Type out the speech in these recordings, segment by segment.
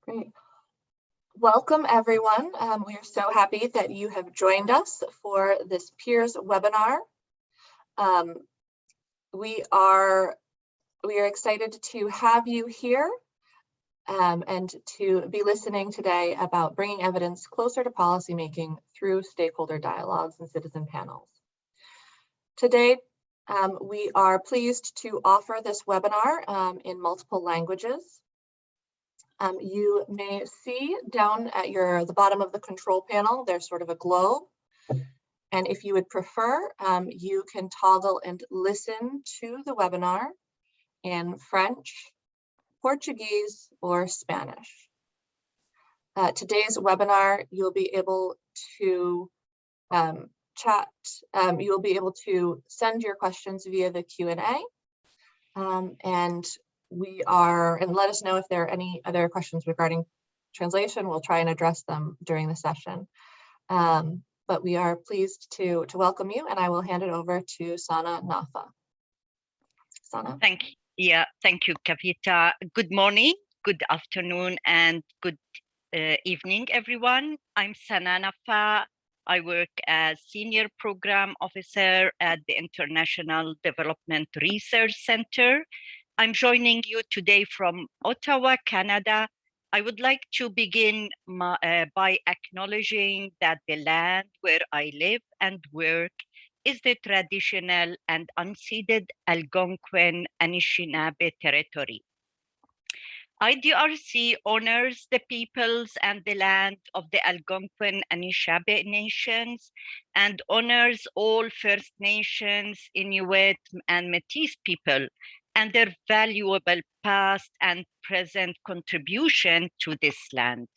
Great. Welcome, everyone. We are so happy that you have joined us for this PEERSS webinar. We are excited to have you here and to be listening today about bringing evidence closer to policymaking through stakeholder dialogues and citizen panels. Today, we are pleased to offer this webinar in multiple languages. You may see down at the bottom of the control panel, there's sort of a globe. And if you would prefer, you can toggle and listen to the webinar in French, Portuguese, or Spanish. Today's webinar, you'll be able to chat, you'll be able to send your questions via the Q&A. And let us know if there are any other questions regarding translation. We'll try and address them during the session. But we are pleased to welcome you, and I will hand it over to Sana Naffa. Sana. Thank you, Kavita. Good morning, good afternoon, and good evening, everyone. I'm Sana Naffa. I work as Senior Program Officer at the International Development Research Center. I'm joining you today from Ottawa, Canada. I would like to begin by acknowledging that the land where I live and work is the traditional and unceded Algonquin Anishinaabe territory. IDRC honors the peoples and the land of the Algonquin Anishinaabe nations and honors all First Nations, Inuit, and Métis people and their valuable past and present contribution to this land.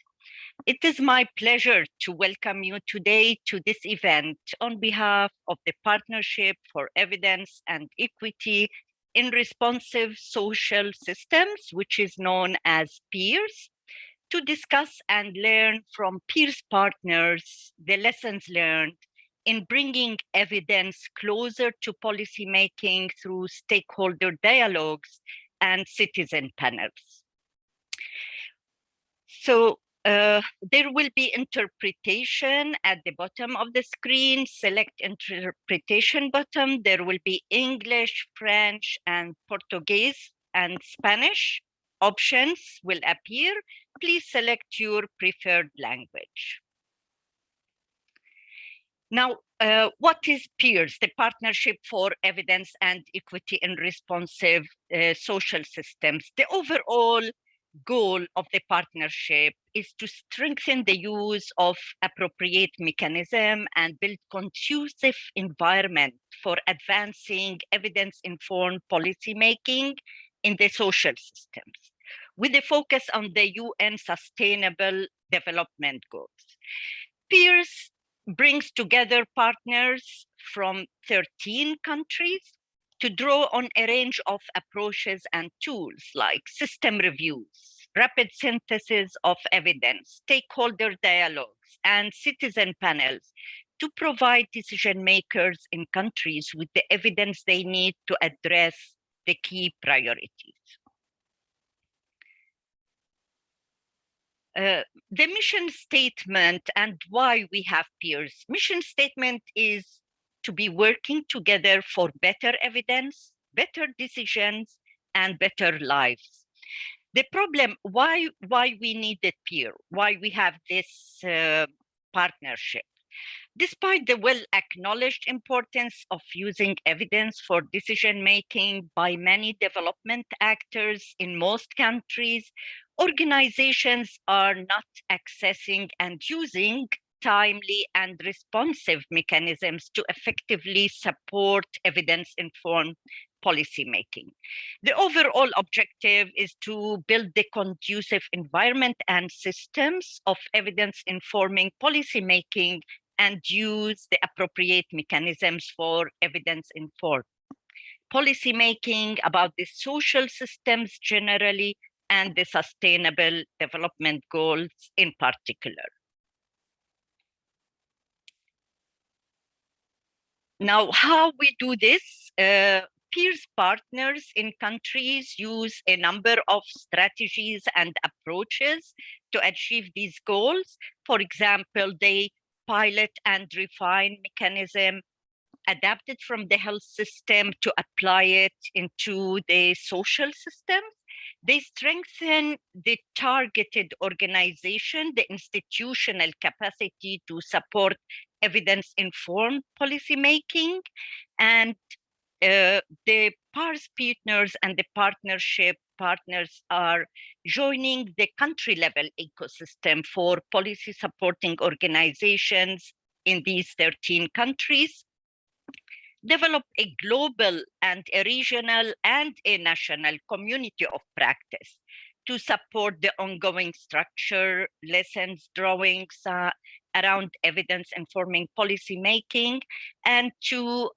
It is my pleasure to welcome you today to this event on behalf of the Partnership for Evidence and Equity in Responsive Social Systems, which is known as PEERSS, to discuss and learn from PEERSS partners the lessons learned in bringing evidence closer to policymaking through stakeholder dialogues and citizen panels. So there will be interpretation at the bottom of the screen. Select interpretation button. There will be English, French, and Portuguese and Spanish options will appear. Please select your preferred language. Now, what is PEERSS, the Partnership for Evidence and Equity in Responsive Social Systems? The overall goal of the partnership is to strengthen the use of appropriate mechanism and build conducive environment for advancing evidence-informed policymaking in the social systems, with a focus on the UN Sustainable Development Goals. PEERSS brings together partners from 13 countries to draw on a range of approaches and tools like system reviews, rapid synthesis of evidence, stakeholder dialogues, and citizen panels to provide decision makers in countries with the evidence they need to address the key priorities. The mission statement and why we have PEERSS. Mission statement is to be working together for better evidence, better decisions, and better lives. The problem, why we needed PEERSS, why we have this partnership. Despite the well-acknowledged importance of using evidence for decision-making by many development actors in most countries, organizations are not accessing and using timely and responsive mechanisms to effectively support evidence-informed policymaking. The overall objective is to build the conducive environment and systems of evidence-informing policymaking and use the appropriate mechanisms for evidence-informed policymaking about the social systems generally and the sustainable development goals in particular. Now, how we do this? PEERSS partners in countries use a number of strategies and approaches to achieve these goals. For example, they pilot and refine mechanism adapted from the health system to apply it into the social systems. They strengthen the targeted organization, the institutional capacity to support evidence-informed policymaking, and the PEERSS partners and the partnership partners are joining the country-level ecosystem for policy supporting organizations in these 13 countries, develop a global and a regional and a national community of practice to support the ongoing structure, lessons, drawings around evidence informing policy making, and to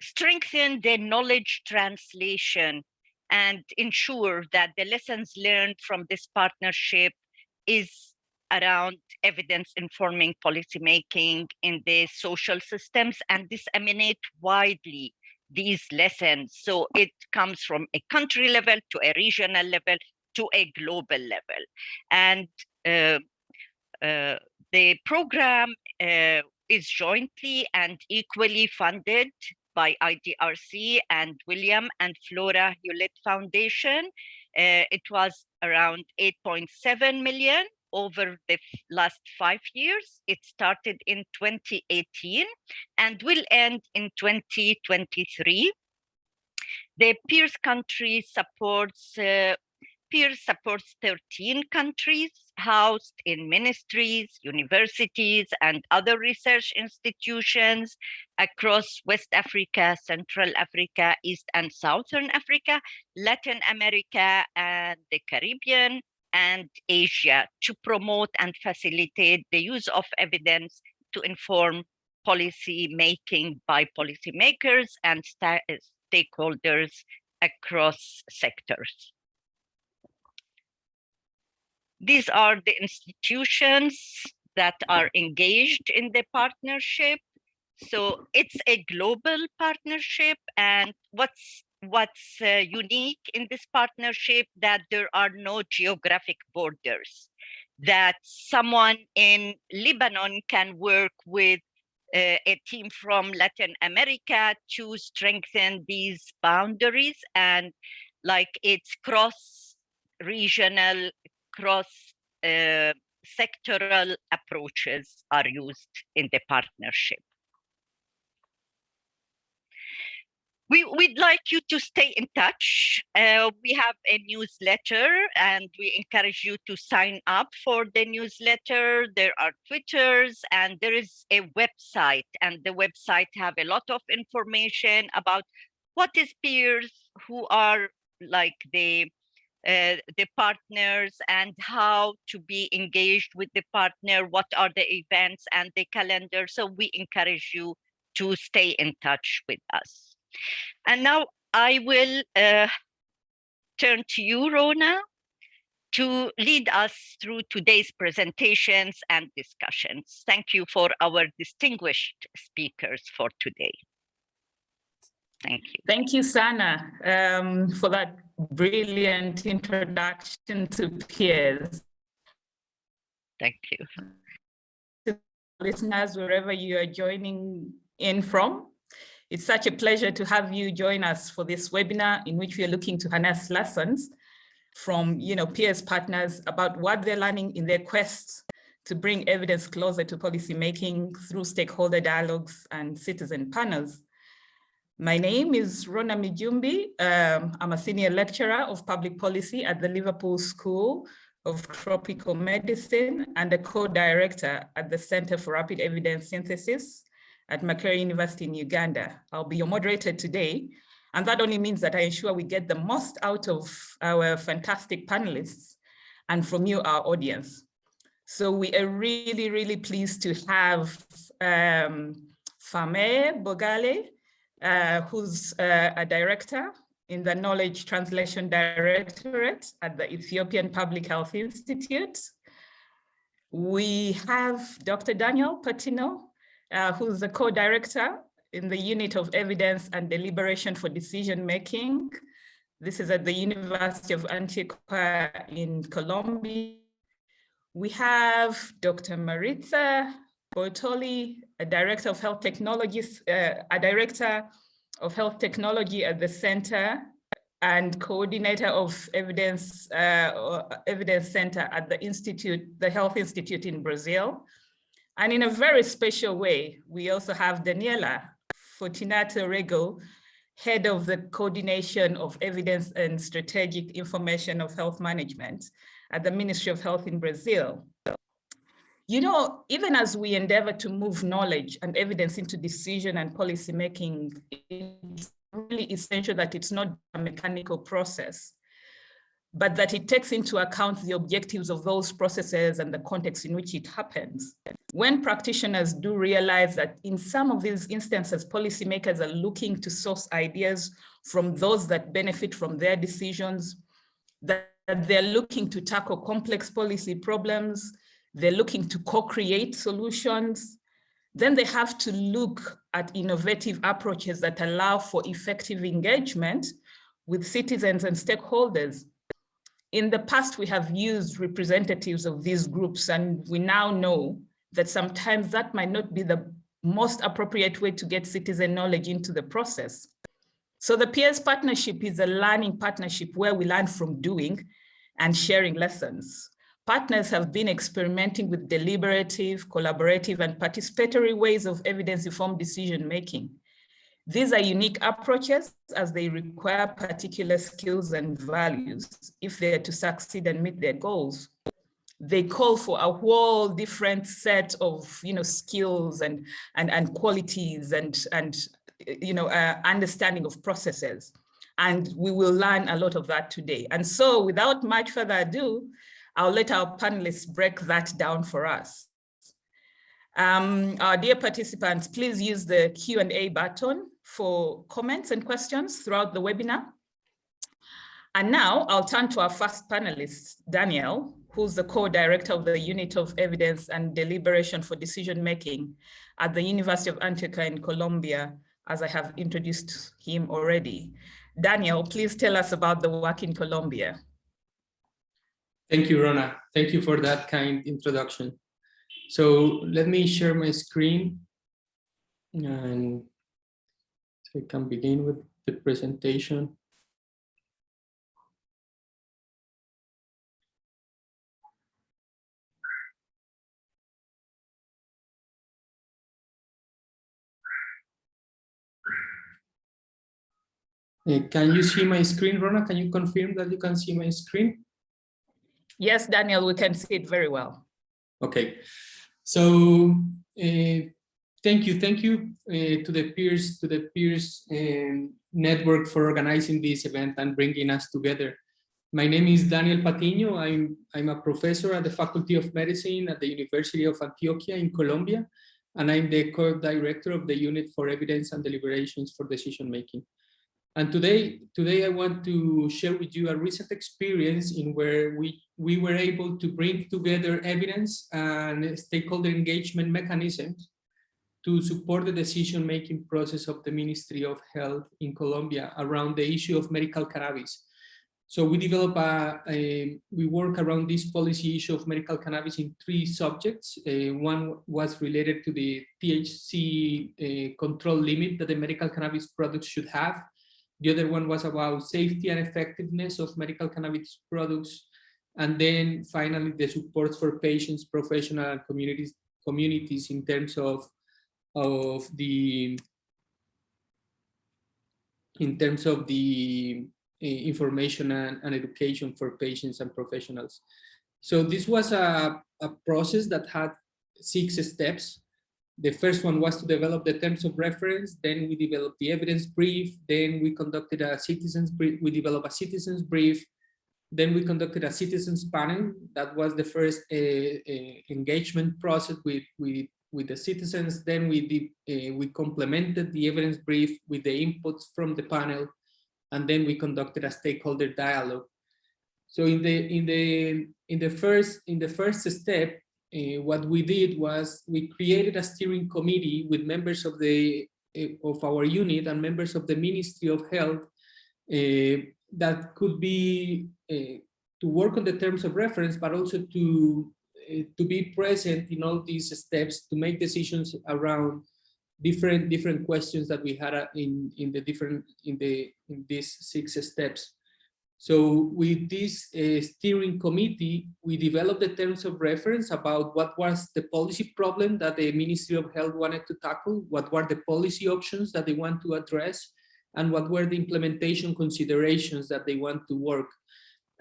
strengthen the knowledge translation and ensure that the lessons learned from this partnership is around evidence informing policymaking in the social systems and disseminate widely these lessons. So it comes from a country level to a regional level to a global level. And the program is jointly and equally funded by IDRC and William and Flora Hewlett Foundation. It was around 8.7 million over the last 5 years. It started in 2018 and will end in 2023. The PEERSS country supports PEERSS supports 13 countries housed in ministries, universities, and other research institutions across West Africa, Central Africa, East and Southern Africa, Latin America, and the Caribbean, and Asia to promote and facilitate the use of evidence to inform policy making by policymakers and stakeholders across sectors. These are the institutions that are engaged in the partnership. So it's a global partnership, and what's unique in this partnership that there are no geographic borders, that someone in Lebanon can work with a team from Latin America to strengthen these boundaries, and like it's cross-regional, cross-sectoral approaches are used in the partnership. We'd like you to stay in touch. We have a newsletter and we encourage you to sign up for the newsletter. There are Twitters and there is a website, and the website have a lot of information about what is PEERSS, who are like the partners and how to be engaged with the partner, what are the events and the calendar. So we encourage you to stay in touch with us. And now I will turn to you, Rhona, to lead us through today's presentations and discussions. Thank you for our distinguished speakers for today. Thank you. Thank you, Sana, for that brilliant introduction to PEERSS. Thank you. Listeners, wherever you are joining in from, it's such a pleasure to have you join us for this webinar in which we are looking to harness lessons from PEERSS partners about what they're learning in their quest to bring evidence closer to policymaking through stakeholder dialogues and citizen panels. My name is Rhona Mijumbi. I'm a senior lecturer of public policy at the Liverpool School of Tropical Medicine and a co-director at the Center for Rapid Evidence Synthesis at Makerere University in Uganda. I'll be your moderator today, and that only means that I ensure we get the most out of our fantastic panelists and from you, our audience. So we are really, really pleased to have Firmaye Bogale, who's a director in the Knowledge Translation Directorate at the Ethiopian Public Health Institute. We have Dr. Daniel Patiño, who's the co-director in the Unit of Evidence and Deliberation for Decision Making. This is at the University of Antioquia in Colombia. We have Dr. Maritsa Bortoli, a Director of Health Technologies, a Director of Health Technology at the Center and Coordinator of Evidence Center at the Institute, the Health Institute in Brazil. And in a very special way, we also have Daniela, Fortunato Rêgo, Head of the Coordination of Evidence and Strategic Information of Health Management at the Ministry of Health in Brazil. You know, even as we endeavor to move knowledge and evidence into decision and policy making, it's really essential that it's not a mechanical process, but that it takes into account the objectives of those processes and the context in which it happens. When practitioners do realize that in some of these instances, policymakers are looking to source ideas from those that benefit from their decisions, that they're looking to tackle complex policy problems, they're looking to co-create solutions, then they have to look at innovative approaches that allow for effective engagement with citizens and stakeholders. In the past, we have used representatives of these groups, and we now know that sometimes that might not be the most appropriate way to get citizen knowledge into the process. So the PEERSS partnership is a learning partnership where we learn from doing and sharing lessons. Partners have been experimenting with deliberative, collaborative, and participatory ways of evidence-informed decision-making. These are unique approaches as they require particular skills and values if they're to succeed and meet their goals. They call for a whole different set of skills and qualities and understanding of processes. And we will learn a lot of that today. And so without much further ado, I'll let our panelists break that down for us. Our dear participants, please use the Q&A button for comments and questions throughout the webinar. And now I'll turn to our first panelist, Daniel, who's the co-director of the Unit of Evidence and Deliberation for Decision Making at the University of Antioquia in Colombia, as I have introduced him already. Daniel, please tell us about the work in Colombia. Thank you, Rhona. Thank you for that kind introduction. So let me share my screen and so I can begin with the presentation. Can you see my screen, Rhona? Can you confirm that you can see my screen? Yes, Daniel, we can see it very well. Okay, so thank you to the PEERSS network for organizing this event and bringing us together. My name is Daniel Patiño. I'm a professor at the Faculty of Medicine at the University of Antioquia in Colombia, and I'm the co-director of the Unit for Evidence and Deliberations for Decision Making. And today I want to share with you a recent experience in where we were able to bring together evidence and stakeholder engagement mechanisms to support the decision-making process of the Ministry of Health in Colombia around the issue of medical cannabis. So we develop we work around this policy issue of medical cannabis in 3 subjects. One was related to the THC control limit that the medical cannabis products should have. The other one was about safety and effectiveness of medical cannabis products. And then finally, the support for patients, professional and communities in terms of the information and education for patients and professionals. So this was a process that had 6 steps. The first one was to develop the terms of reference. Then we developed the evidence brief. Then we conducted a citizens brief. We developed a citizens brief. Then we conducted a citizens panel. That was the first engagement process with the citizens. Then we complemented the evidence brief with the inputs from the panel, and then we conducted a stakeholder dialogue. So in the first step, what we did was we created a steering committee with members of the of our unit and members of the Ministry of Health that could be to work on the terms of reference, but also to be present in all these steps to make decisions around different questions that we had in these 6 steps. So with this steering committee, we developed the terms of reference about what was the policy problem that the Ministry of Health wanted to tackle, what were the policy options that they want to address, and what were the implementation considerations that they want to work.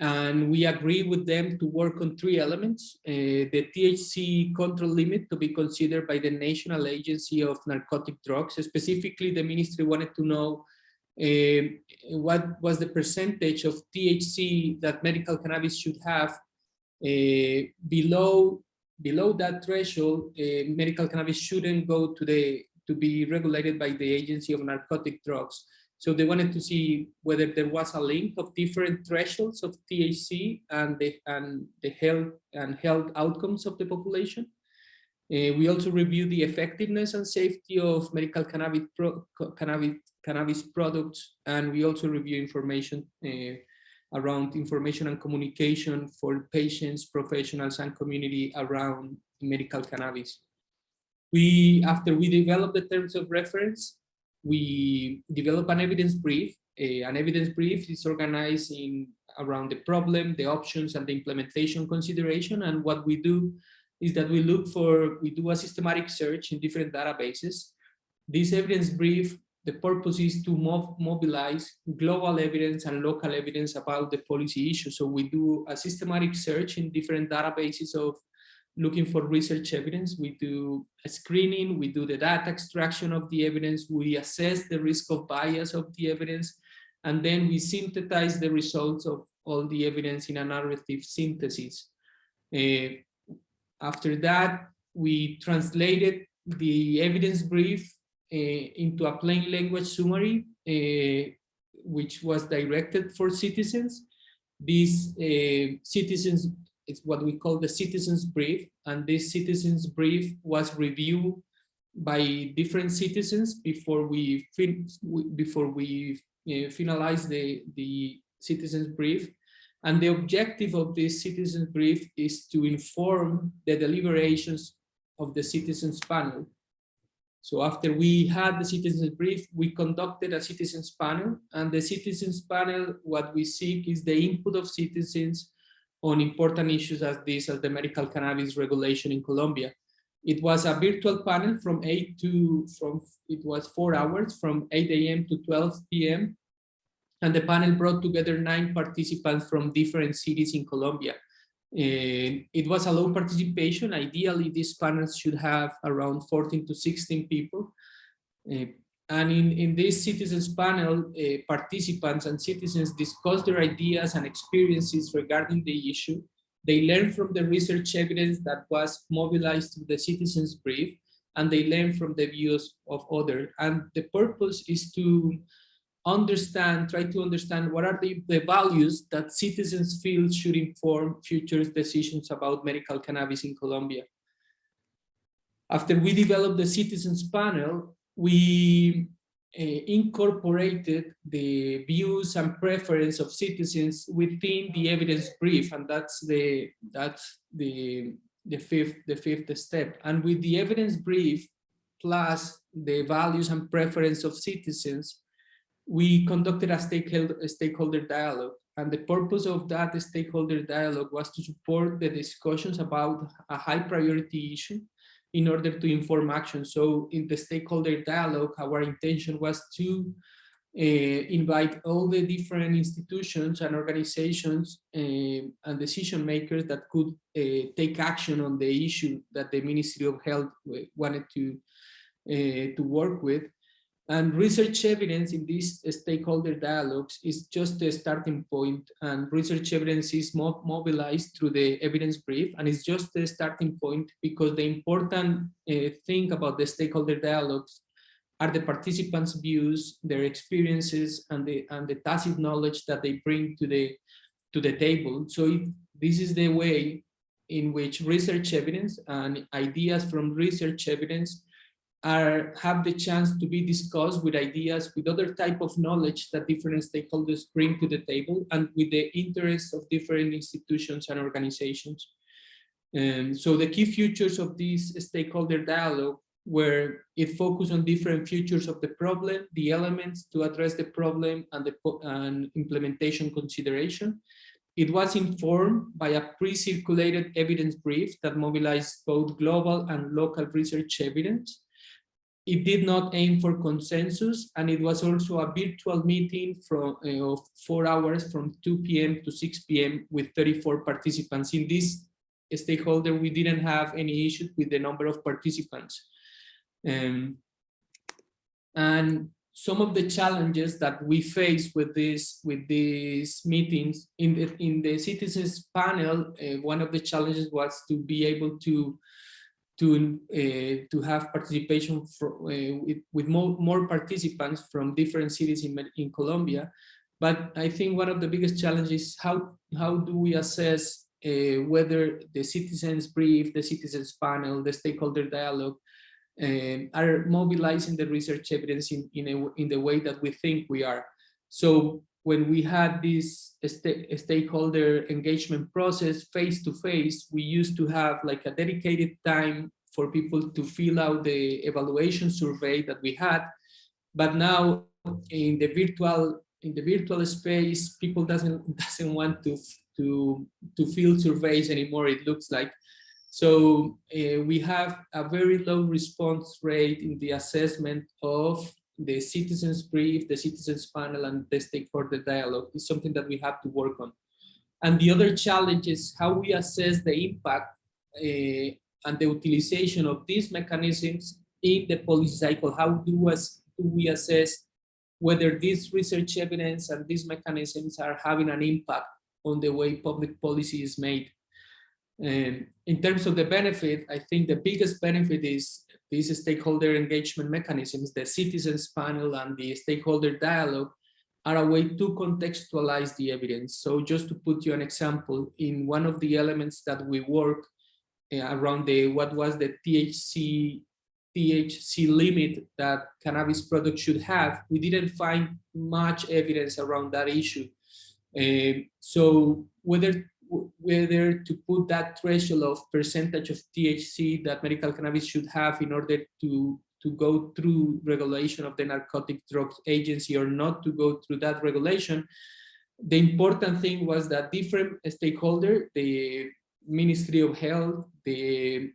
And we agree with them to work on 3 elements: the THC control limit to be considered by the National Agency of Narcotic Drugs. Specifically, the ministry wanted to know what was the percentage of THC that medical cannabis should have. Below that threshold, medical cannabis shouldn't go to be regulated by the Agency of Narcotic Drugs. So they wanted to see whether there was a link of different thresholds of THC and the health outcomes of the population. We also reviewed the effectiveness and safety of medical cannabis products, and we also review information around information and communication for patients, professionals, and community around medical cannabis. After we developed the terms of reference, we develop an evidence brief. An evidence brief is organized around the problem, the options, and the implementation consideration. And what we do is that we do a systematic search in different databases. This evidence brief, the purpose is to mobilize global evidence and local evidence about the policy issue. So we do a systematic search in different databases of looking for research evidence. We do a screening, we do the data extraction of the evidence, we assess the risk of bias of the evidence, and then we synthesize the results of all the evidence in a narrative synthesis. After that, we translated the evidence brief into a plain language summary, which was directed for citizens. These citizens, it's what we call the citizens brief, and this citizens brief was reviewed by different citizens before we finalize the citizens brief. And the objective of this citizens brief is to inform the deliberations of the citizens panel. So after we had the citizens brief, we conducted a citizens panel, and the citizens panel, what we seek is the input of citizens on important issues as the medical cannabis regulation in Colombia. It was a virtual panel it was 4 hours from 8 a.m. to 12 p.m. And the panel brought together 9 participants from different cities in Colombia. It was a low participation. Ideally, these panels should have around 14 to 16 people. And in this citizens panel, participants and citizens discuss their ideas and experiences regarding the issue. They learn from the research evidence that was mobilized through the citizens brief, and they learn from the views of others. And the purpose is to try to understand what are the values that citizens feel should inform future decisions about medical cannabis in Colombia. After we developed the citizens panel, we incorporated the views and preference of citizens within the evidence brief, and that's the fifth step. And with the evidence brief plus the values and preference of citizens, we conducted a stakeholder dialogue. And the purpose of that stakeholder dialogue was to support the discussions about a high priority issue in order to inform action. So in the stakeholder dialogue, our intention was to invite all the different institutions and organizations and decision makers that could take action on the issue that the Ministry of Health wanted to work with. And research evidence in these stakeholder dialogues is just the starting point, and research evidence is mobilized through the evidence brief, and it's just the starting point because the important thing about the stakeholder dialogues are the participants' views, their experiences, and the tacit knowledge that they bring to the table. So this is the way in which research evidence and ideas from research evidence have the chance to be discussed with ideas, with other type of knowledge that different stakeholders bring to the table, and with the interests of different institutions and organizations. So the key features of this stakeholder dialogue were it focused on different features of the problem, the elements to address the problem, and the implementation consideration. It was informed by a pre-circulated evidence brief that mobilized both global and local research evidence. It did not aim for consensus, and it was also a virtual meeting of 4 hours from 2 p.m. to 6 p.m. with 34 participants. In this stakeholder, we didn't have any issues with the number of participants. And some of the challenges that we face with these meetings in the citizens panel, one of the challenges was to be able to have participation with more participants from different cities in Colombia. But I think one of the biggest challenges is how do we assess whether the citizens brief, the citizens panel, the stakeholder dialogue are mobilizing the research evidence in the way that we think we are. So when we had this stakeholder engagement process face to face, we used to have like a dedicated time for people to fill out the evaluation survey that we had. But now in the virtual space, people doesn't want to fill surveys anymore, it looks like. So we have a very low response rate in the assessment of the citizens brief, the citizens panel, and the stakeholder dialogue. Is something that we have to work on. And the other challenge is how we assess the impact and the utilization of these mechanisms in the policy cycle. How do we assess whether this research evidence and these mechanisms are having an impact on the way public policy is made? In terms of the benefit, I think the biggest benefit is these stakeholder engagement mechanisms, the citizens panel and the stakeholder dialogue are a way to contextualize the evidence. So just to put you an example, in one of the elements that we work around what was the THC limit that cannabis products should have, we didn't find much evidence around that issue. So whether to put that threshold of percentage of THC that medical cannabis should have in order to go through regulation of the Narcotic Drugs Agency or not to go through that regulation, the important thing was that different stakeholders, the Ministry of Health, the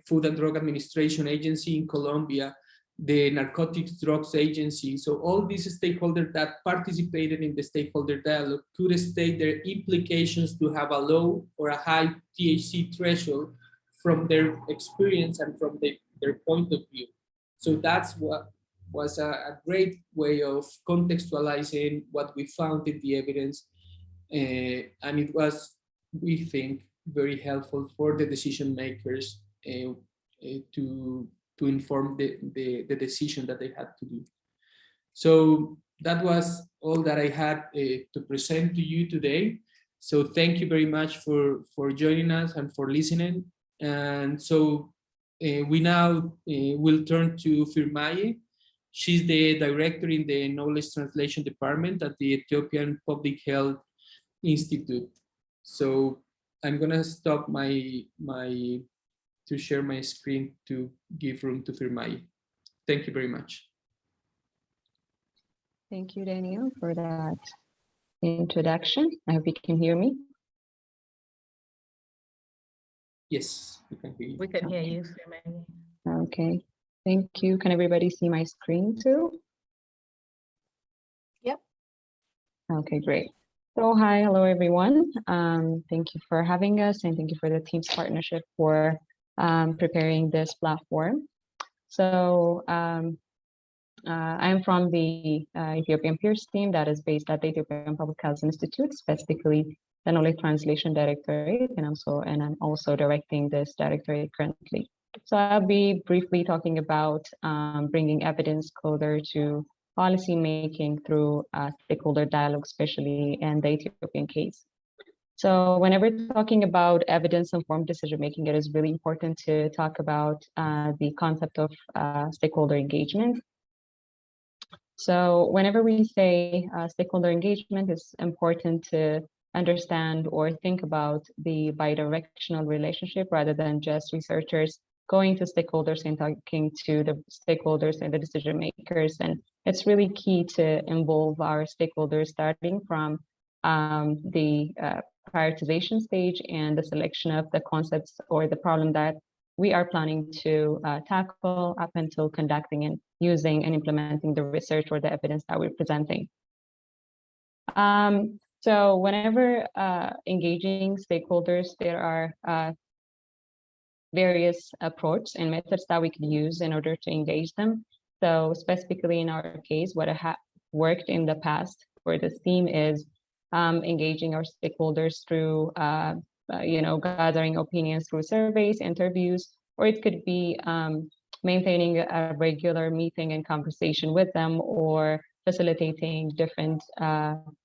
Food and Drug Administration Agency in Colombia, the Narcotics Drugs Agency. So all these stakeholders that participated in the stakeholder dialogue could state their implications to have a low or a high THC threshold from their experience and from their point of view. So that's what was a great way of contextualizing what we found in the evidence. And it was, we think, very helpful for the decision makers to inform the decision that they had to do. So that was all that I had to present to you today. So thank you very much for joining us and for listening. And so we now will turn to Firmaye. She's the director in the Knowledge Translation Department at the Ethiopian Public Health Institute. So I'm gonna stop to share my screen to give room to Firmaye. Thank you very much. Thank you, Daniel, for that introduction. I hope you can hear me. Yes, we can hear you. We can hear you, Firmaye. Okay, thank you. Can everybody see my screen too? Yep. Okay, great. So hi, hello everyone. Thank you for having us and thank you for the team's partnership for preparing this platform. So I'm from the Ethiopian PEERSS team that is based at the Ethiopian Public Health Institute, specifically the Knowledge Translation Directorate, and I'm also directing this directorate currently. So I'll be briefly talking about bringing evidence closer to policy making through stakeholder dialogue, especially in the Ethiopian case. So whenever talking about evidence-informed decision-making, it is really important to talk about the concept of stakeholder engagement. So whenever we say stakeholder engagement, it's important to understand or think about the bidirectional relationship rather than just researchers going to stakeholders and talking to the stakeholders and the decision makers. And it's really key to involve our stakeholders starting from the prioritization stage and the selection of the concepts or the problem that we are planning to tackle up until conducting and using and implementing the research or the evidence that we're presenting. So whenever engaging stakeholders, there are various approaches and methods that we can use in order to engage them. So specifically in our case, what I worked in the past for this team is engaging our stakeholders through gathering opinions through surveys, interviews, or it could be maintaining a regular meeting and conversation with them, or facilitating different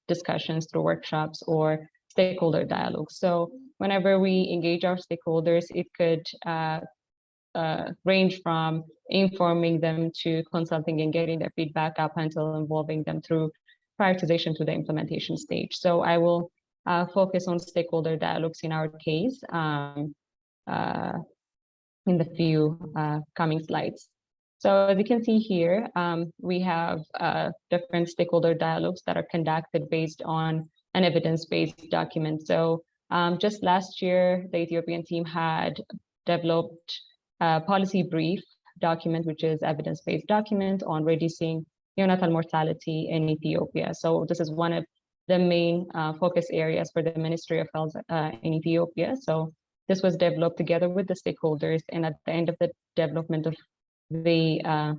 discussions through workshops or stakeholder dialogue. So whenever we engage our stakeholders, it could range from informing them to consulting and getting their feedback up until involving them through prioritization to the implementation stage. So I will focus on stakeholder dialogues in our case in the few coming slides. So as you can see here, we have different stakeholder dialogues that are conducted based on an evidence-based document. So just last year, the Ethiopian team had developed a policy brief document, which is evidence-based document on reducing neonatal mortality in Ethiopia. So this is one of the main focus areas for the Ministry of Health in Ethiopia. So this was developed together with the stakeholders, and at the end of the development of the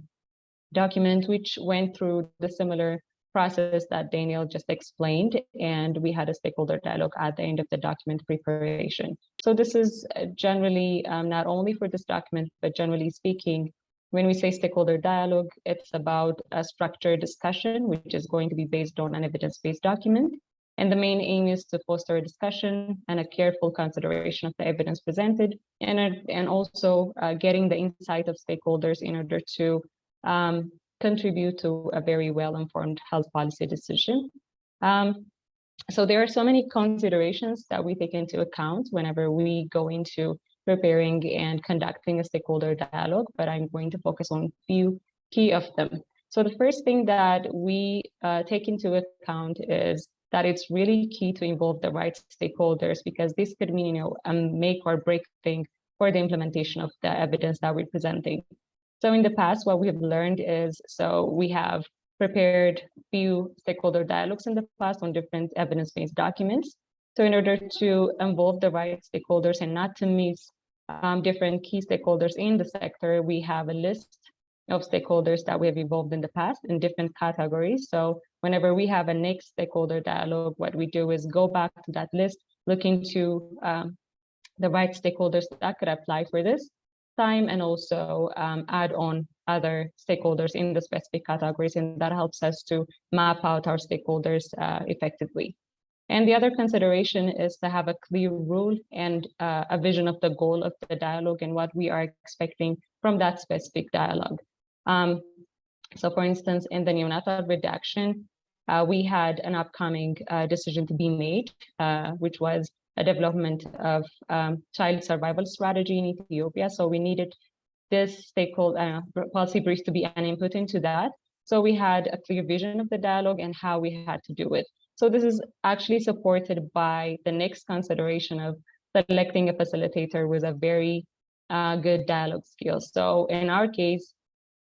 document, which went through the similar process that Daniel just explained, and we had a stakeholder dialogue at the end of the document preparation. So this is generally not only for this document, but generally speaking, when we say stakeholder dialogue, it's about a structured discussion, which is going to be based on an evidence-based document. And the main aim is to foster a discussion and a careful consideration of the evidence presented, and also getting the insight of stakeholders in order to contribute to a very well-informed health policy decision. So there are so many considerations that we take into account whenever we go into preparing and conducting a stakeholder dialogue, but I'm going to focus on a few key of them. So the first thing that we take into account is that it's really key to involve the right stakeholders, because this could mean, a make or break thing for the implementation of the evidence that we're presenting. So in the past, what we have learned is, so we have prepared few stakeholder dialogues in the past on different evidence-based documents. So in order to involve the right stakeholders and not to miss different key stakeholders in the sector, we have a list of stakeholders that we have involved in the past in different categories. So whenever we have a next stakeholder dialogue, what we do is go back to that list, look into the right stakeholders that could apply for this time, and also add on other stakeholders in the specific categories, and that helps us to map out our stakeholders effectively. And the other consideration is to have a clear rule and a vision of the goal of the dialogue and what we are expecting from that specific dialogue. So for instance, in the neonatal reduction, we had an upcoming decision to be made, which was a development of child survival strategy in Ethiopia. So we needed this stakeholder policy brief to be an input into that. So we had a clear vision of the dialogue and how we had to do it. So this is actually supported by the next consideration of selecting a facilitator with a very good dialogue skills. So in our case,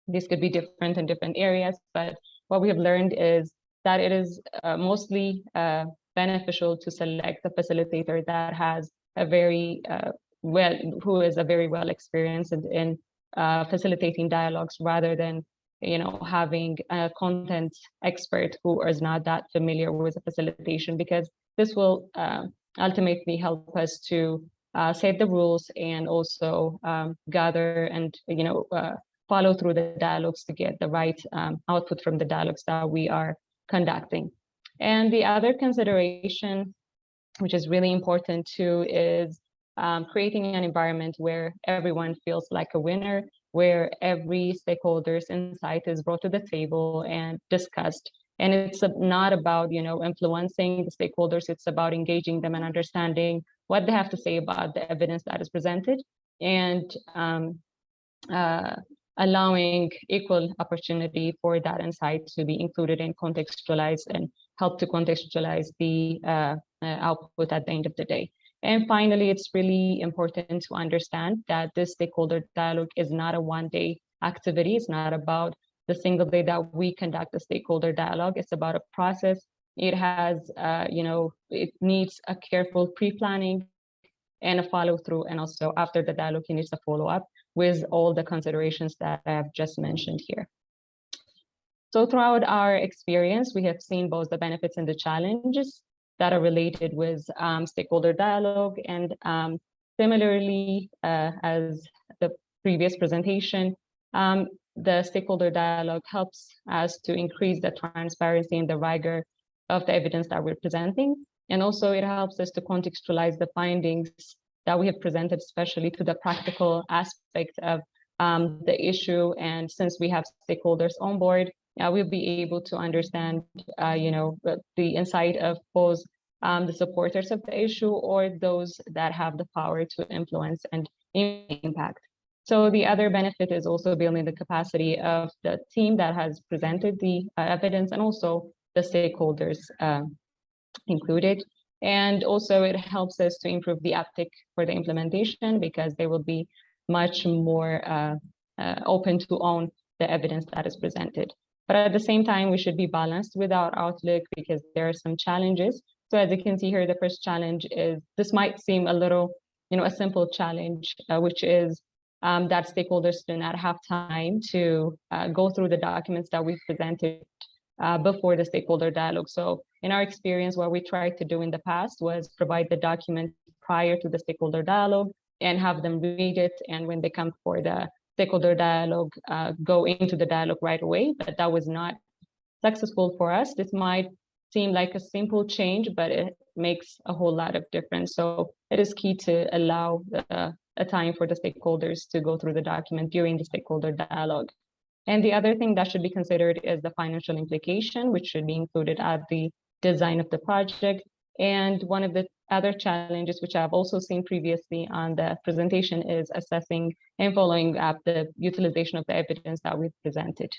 this could be different in different areas, but what we have learned is that it is mostly beneficial to select a facilitator that has a very who is a very well experienced in facilitating dialogues, rather than having a content expert who is not that familiar with the facilitation, because this will ultimately help us to set the rules and also gather and follow through the dialogues to get the right output from the dialogues that we are conducting. And the other consideration which is really important too, is creating an environment where everyone feels like a winner, where every stakeholder's insight is brought to the table and discussed. And it's not about, influencing the stakeholders, it's about engaging them and understanding what they have to say about the evidence that is presented, and allowing equal opportunity for that insight to be included and contextualized, and help to contextualize the output at the end of the day. And finally, it's really important to understand that this stakeholder dialogue is not a one-day activity. It's not about the single day that we conduct the stakeholder dialogue. It's about a process. It has, it needs a careful pre-planning and a follow-through, and also after the dialogue, it needs a follow-up with all the considerations that I have just mentioned here. So throughout our experience, we have seen both the benefits and the challenges that are related with stakeholder dialogue. And similarly, as the previous presentation, the stakeholder dialogue helps us to increase the transparency and the rigor of the evidence that we're presenting. And also it helps us to contextualize the findings that we have presented, especially to the practical aspect of the issue. And since we have stakeholders on board, we'll be able to understand, the insight of both the supporters of the issue or those that have the power to influence and impact. So the other benefit is also building the capacity of the team that has presented the evidence, and also the stakeholders included. And also it helps us to improve the uptake for the implementation, because they will be much more open to own the evidence that is presented. But at the same time, we should be balanced with our outlook, because there are some challenges. So as you can see here, the first challenge is, this might seem a little, a simple challenge, which is that stakeholders do not have time to go through the documents that we've presented before the stakeholder dialogue. So in our experience, what we tried to do in the past was provide the document prior to the stakeholder dialogue and have them read it. And when they come for the stakeholder dialogue, go into the dialogue right away. But that was not successful for us. This might seem like a simple change, but it makes a whole lot of difference. So it is key to allow a time for the stakeholders to go through the document during the stakeholder dialogue. And the other thing that should be considered is the financial implication, which should be included at the design of the project. And one of the other challenges, which I've also seen previously on the presentation, is assessing and following up the utilization of the evidence that we've presented.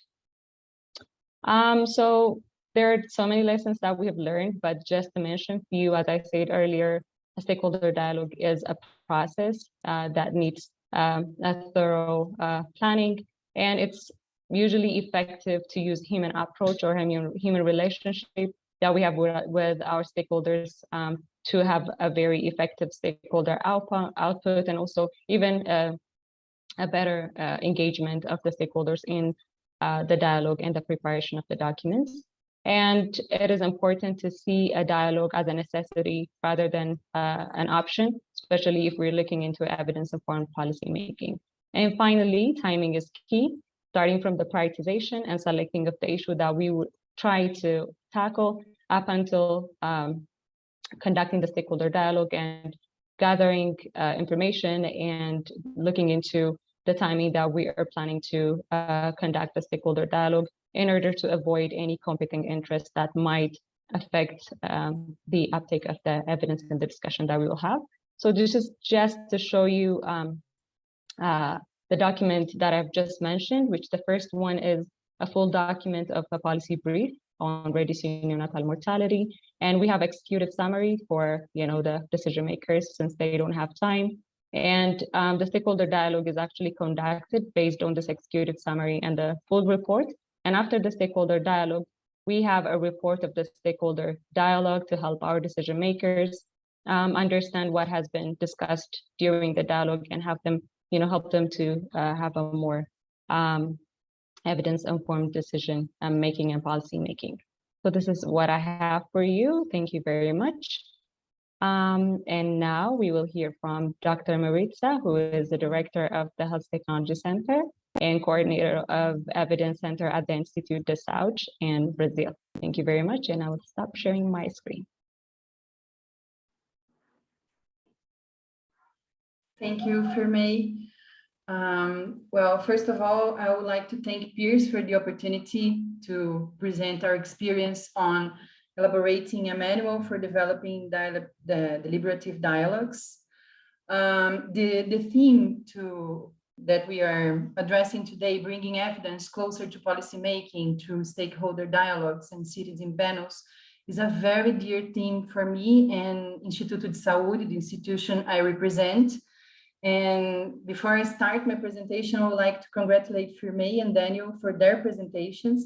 So there are so many lessons that we have learned, but just to mention a few, as I said earlier, a stakeholder dialogue is a process that needs a thorough planning, and it's usually effective to use human approach or human relationship that we have with our stakeholders to have a very effective stakeholder output, and also even a better engagement of the stakeholders in the dialogue and the preparation of the documents. And it is important to see a dialogue as a necessity rather than an option, especially if we're looking into evidence-informed policymaking. And finally, timing is key, starting from the prioritization and selecting of the issue that we would try to tackle up until conducting the stakeholder dialogue and gathering information and looking into the timing that we are planning to conduct the stakeholder dialogue, in order to avoid any competing interests that might affect the uptake of the evidence in the discussion that we will have. So this is just to show you the document that I've just mentioned, which the first one is a full document of a policy brief on reducing neonatal mortality. And we have executive summary for the decision makers, since they don't have time. And the stakeholder dialogue is actually conducted based on this executive summary and the full report. And after the stakeholder dialogue, we have a report of the stakeholder dialogue to help our decision makers understand what has been discussed during the dialogue, and have them, help them to have a more evidence-informed decision making and policy making. So this is what I have for you. Thank you very much. And now we will hear from Dr. Maritsa, who is the director of the Health Technology Center and coordinator of Evidence Center at the Instituto de Saúde in Brazil. Thank you very much, and I will stop sharing my screen. Thank you, Firmaye. Well, first of all, I would like to thank PEERSS for the opportunity to present our experience on elaborating a manual for developing the deliberative dialogues. The theme that we are addressing today, bringing evidence closer to policymaking through stakeholder dialogues and citizen panels, is a very dear theme for me and Instituto de Saúde, the institution I represent. And before I start my presentation, I would like to congratulate Firmaye and Daniel for their presentations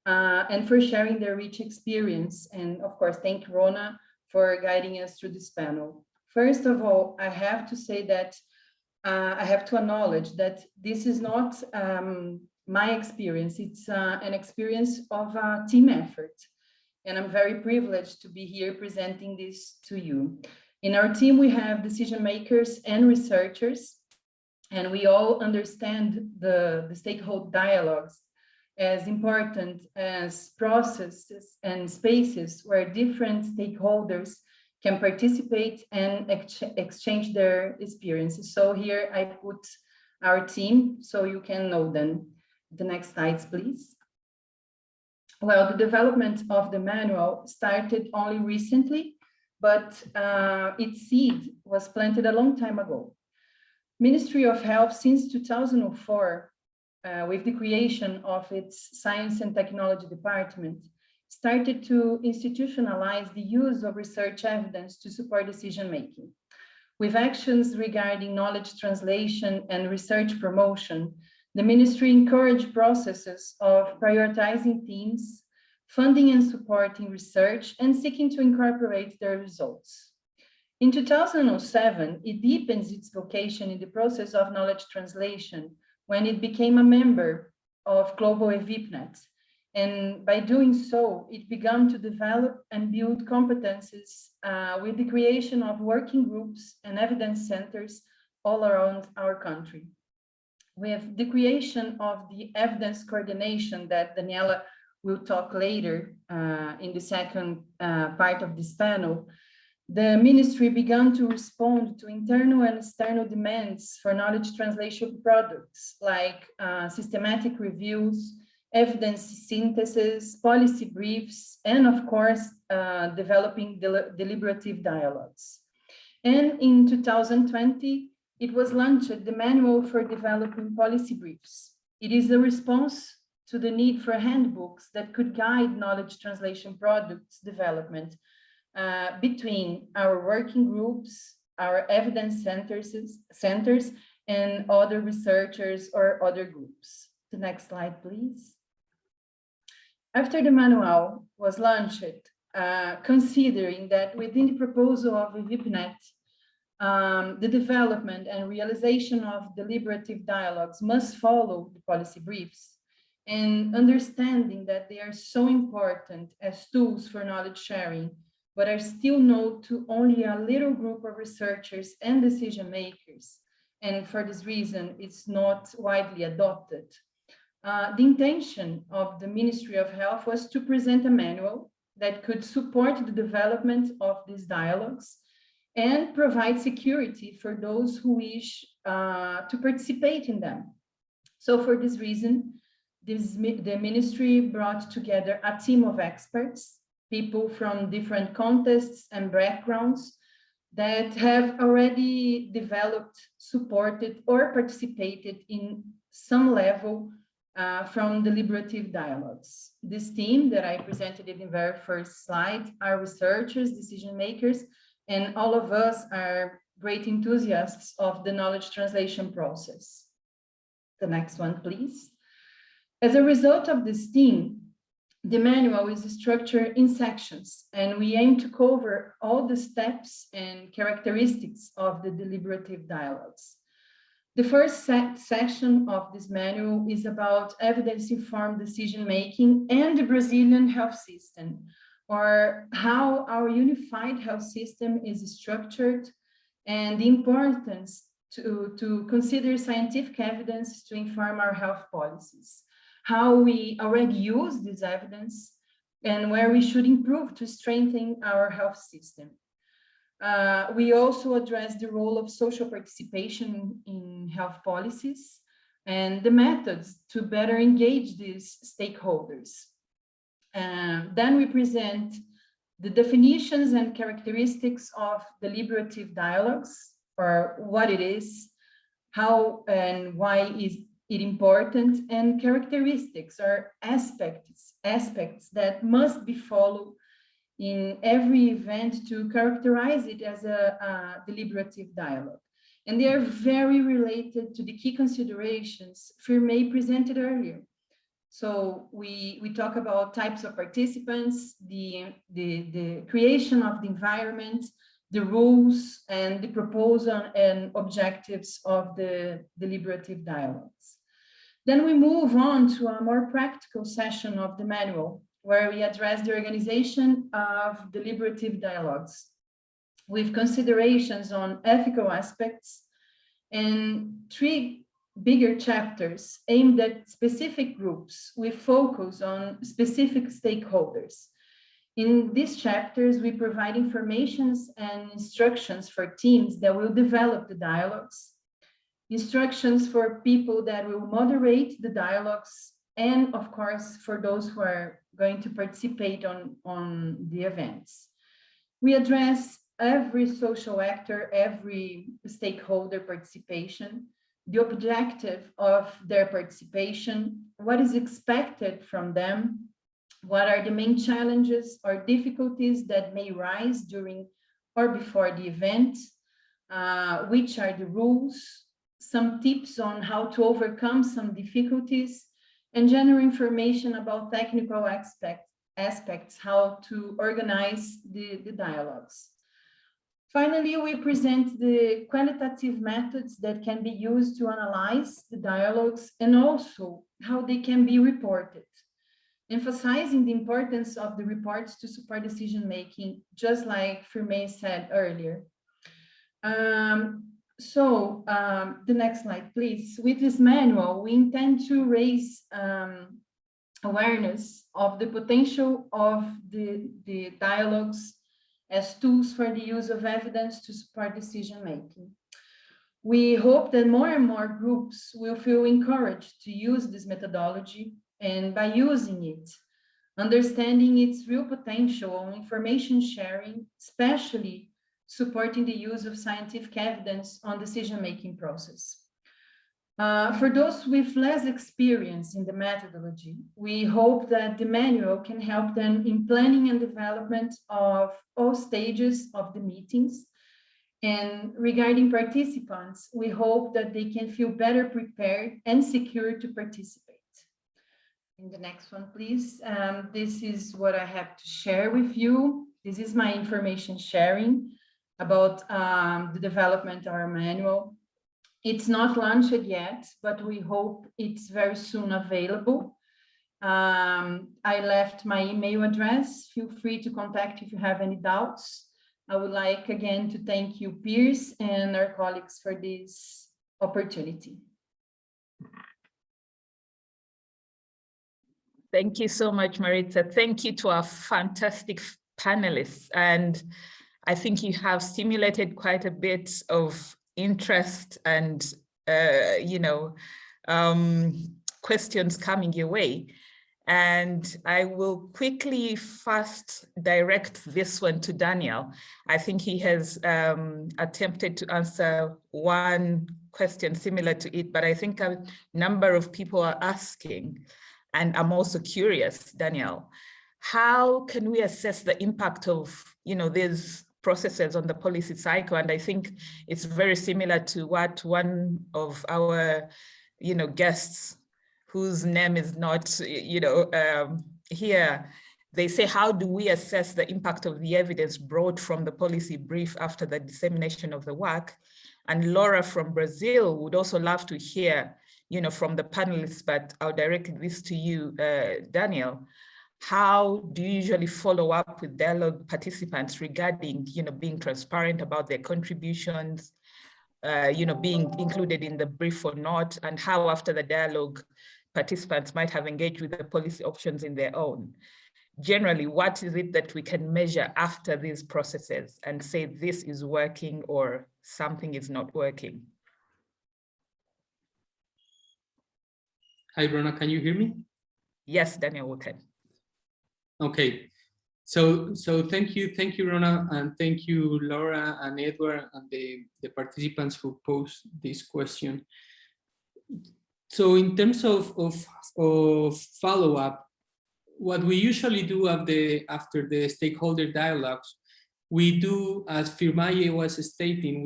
and for sharing their rich experience. And of course, thank Rhona for guiding us through this panel. First of all, I have to say that I have to acknowledge that this is not my experience. It's an experience of a team effort. And I'm very privileged to be here presenting this to you. In our team, we have decision makers and researchers, and we all understand the stakeholder dialogues as important as processes and spaces where different stakeholders can participate and exchange their experiences. So here I put our team so you can know them. The next slides, please. Well, the development of the manual started only recently, but its seed was planted a long time ago. Ministry of Health since 2004, with the creation of its Science and Technology Department, started to institutionalize the use of research evidence to support decision-making. With actions regarding knowledge translation and research promotion, the ministry encouraged processes of prioritizing themes, funding and supporting research, and seeking to incorporate their results. In 2007, it deepens its vocation in the process of knowledge translation when it became a member of Global EVIPNet. And by doing so, it began to develop and build competencies with the creation of working groups and evidence centers all around our country. With the creation of the evidence coordination that Daniela will talk later in the second part of this panel, the ministry began to respond to internal and external demands for knowledge translation products like systematic reviews, evidence synthesis, policy briefs, and of course, developing deliberative dialogues. And in 2020, it was launched the Manual for Developing Policy Briefs. It is a response to the need for handbooks that could guide knowledge translation products development between our working groups, our evidence centers, and other researchers or other groups. The next slide, please. After the manual was launched, considering that within the proposal of EVIPNet, the development and realization of deliberative dialogues must follow the policy briefs, and understanding that they are so important as tools for knowledge sharing, but are still known to only a little group of researchers and decision makers. And for this reason, it's not widely adopted. The intention of the Ministry of Health was to present a manual that could support the development of these dialogues and provide security for those who wish to participate in them. So for this reason, the ministry brought together a team of experts, people from different contexts and backgrounds that have already developed, supported, or participated in some level from deliberative dialogues. This team that I presented in the very first slide are researchers, decision makers, and all of us are great enthusiasts of the knowledge translation process. The next one, please. As a result of this team, the manual is structured in sections, and we aim to cover all the steps and characteristics of the deliberative dialogues. The first section of this manual is about evidence-informed decision-making and the Brazilian health system, or how our unified health system is structured, and the importance to consider scientific evidence to inform our health policies, how we already use this evidence, and where we should improve to strengthen our health system. We also address the role of social participation in health policies and the methods to better engage these stakeholders. Then we present the definitions and characteristics of deliberative dialogues, or what it is, how and why is it important, and characteristics or aspects that must be followed in every event to characterize it as a deliberative dialogue. And they are very related to the key considerations Firmaye presented earlier. So we talk about types of participants, the creation of the environment, the rules, and the proposal and objectives of the deliberative dialogues. Then we move on to a more practical session of the manual, where we address the organization of deliberative dialogues with considerations on ethical aspects and 3 bigger chapters aimed at specific groups with focus on specific stakeholders. In these chapters, we provide informations and instructions for teams that will develop the dialogues, instructions for people that will moderate the dialogues, and of course, for those who are going to participate on the events. We address every social actor, every stakeholder participation, the objective of their participation, what is expected from them, what are the main challenges or difficulties that may rise during or before the event, which are the rules, some tips on how to overcome some difficulties, and general information about technical aspects, how to organize the dialogues. Finally, we present the qualitative methods that can be used to analyze the dialogues and also how they can be reported, emphasizing the importance of the reports to support decision-making, just like Firmaye said earlier. The next slide, please. With this manual, we intend to raise awareness of the potential of the dialogues as tools for the use of evidence to support decision-making. We hope that more and more groups will feel encouraged to use this methodology, and by using it, understanding its real potential on information sharing, especially supporting the use of scientific evidence on decision-making process. For those with less experience in the methodology, we hope that the manual can help them in planning and development of all stages of the meetings. And regarding participants, we hope that they can feel better prepared and secure to participate. In the next one, please. This is what I have to share with you. This is my information sharing about the development of our manual. It's not launched yet, but we hope it's very soon available. I left my email address. Feel free to contact if you have any doubts. I would like again to thank you, PEERSS, and our colleagues for this opportunity. Thank you so much, Maritsa. Thank you to our fantastic panelists. And I think you have stimulated quite a bit of interest and, questions coming your way. And I will quickly first direct this one to Daniel. I think he has attempted to answer one question similar to it, but I think a number of people are asking, and I'm also curious, Daniel, how can we assess the impact of, these processes on the policy cycle? And I think it's very similar to what one of our, guests, whose name is not, here, they say, how do we assess the impact of the evidence brought from the policy brief after the dissemination of the work? And Laura from Brazil would also love to hear, from the panelists, but I'll direct this to you, Daniel. How do you usually follow up with dialogue participants regarding, being transparent about their contributions, being included in the brief or not, and how after the dialogue, participants might have engaged with the policy options in their own? generally, what is it that we can measure after these processes and say this is working or something is not working? Hi, Rhona, can you hear me? Yes, Daniel, we can. Okay. So thank you, Rhona, and thank you, Laura and Edward, and the participants who posed this question. So in terms of follow-up, what we usually do after the stakeholder dialogues, we do, as Firmaye was stating,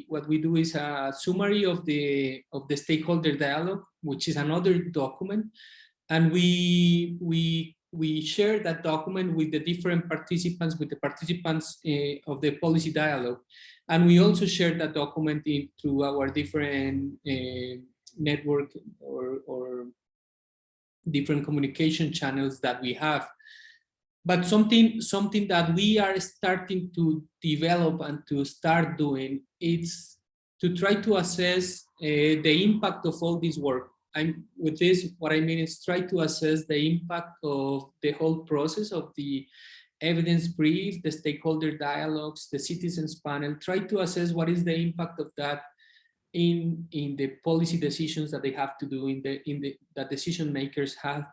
what we do is a summary of the stakeholder dialogue, which is another document, and we share that document with the different participants, with the participants of the policy dialogue, and we also share that document through our different network or different communication channels that we have. But something that we are starting to develop and to start doing is to try to assess the impact of all this work. With this, what I mean is try to assess the impact of the whole process of the evidence brief, the stakeholder dialogues, the citizens panel, try to assess what is the impact of that in the policy decisions that they have to do, that decision makers have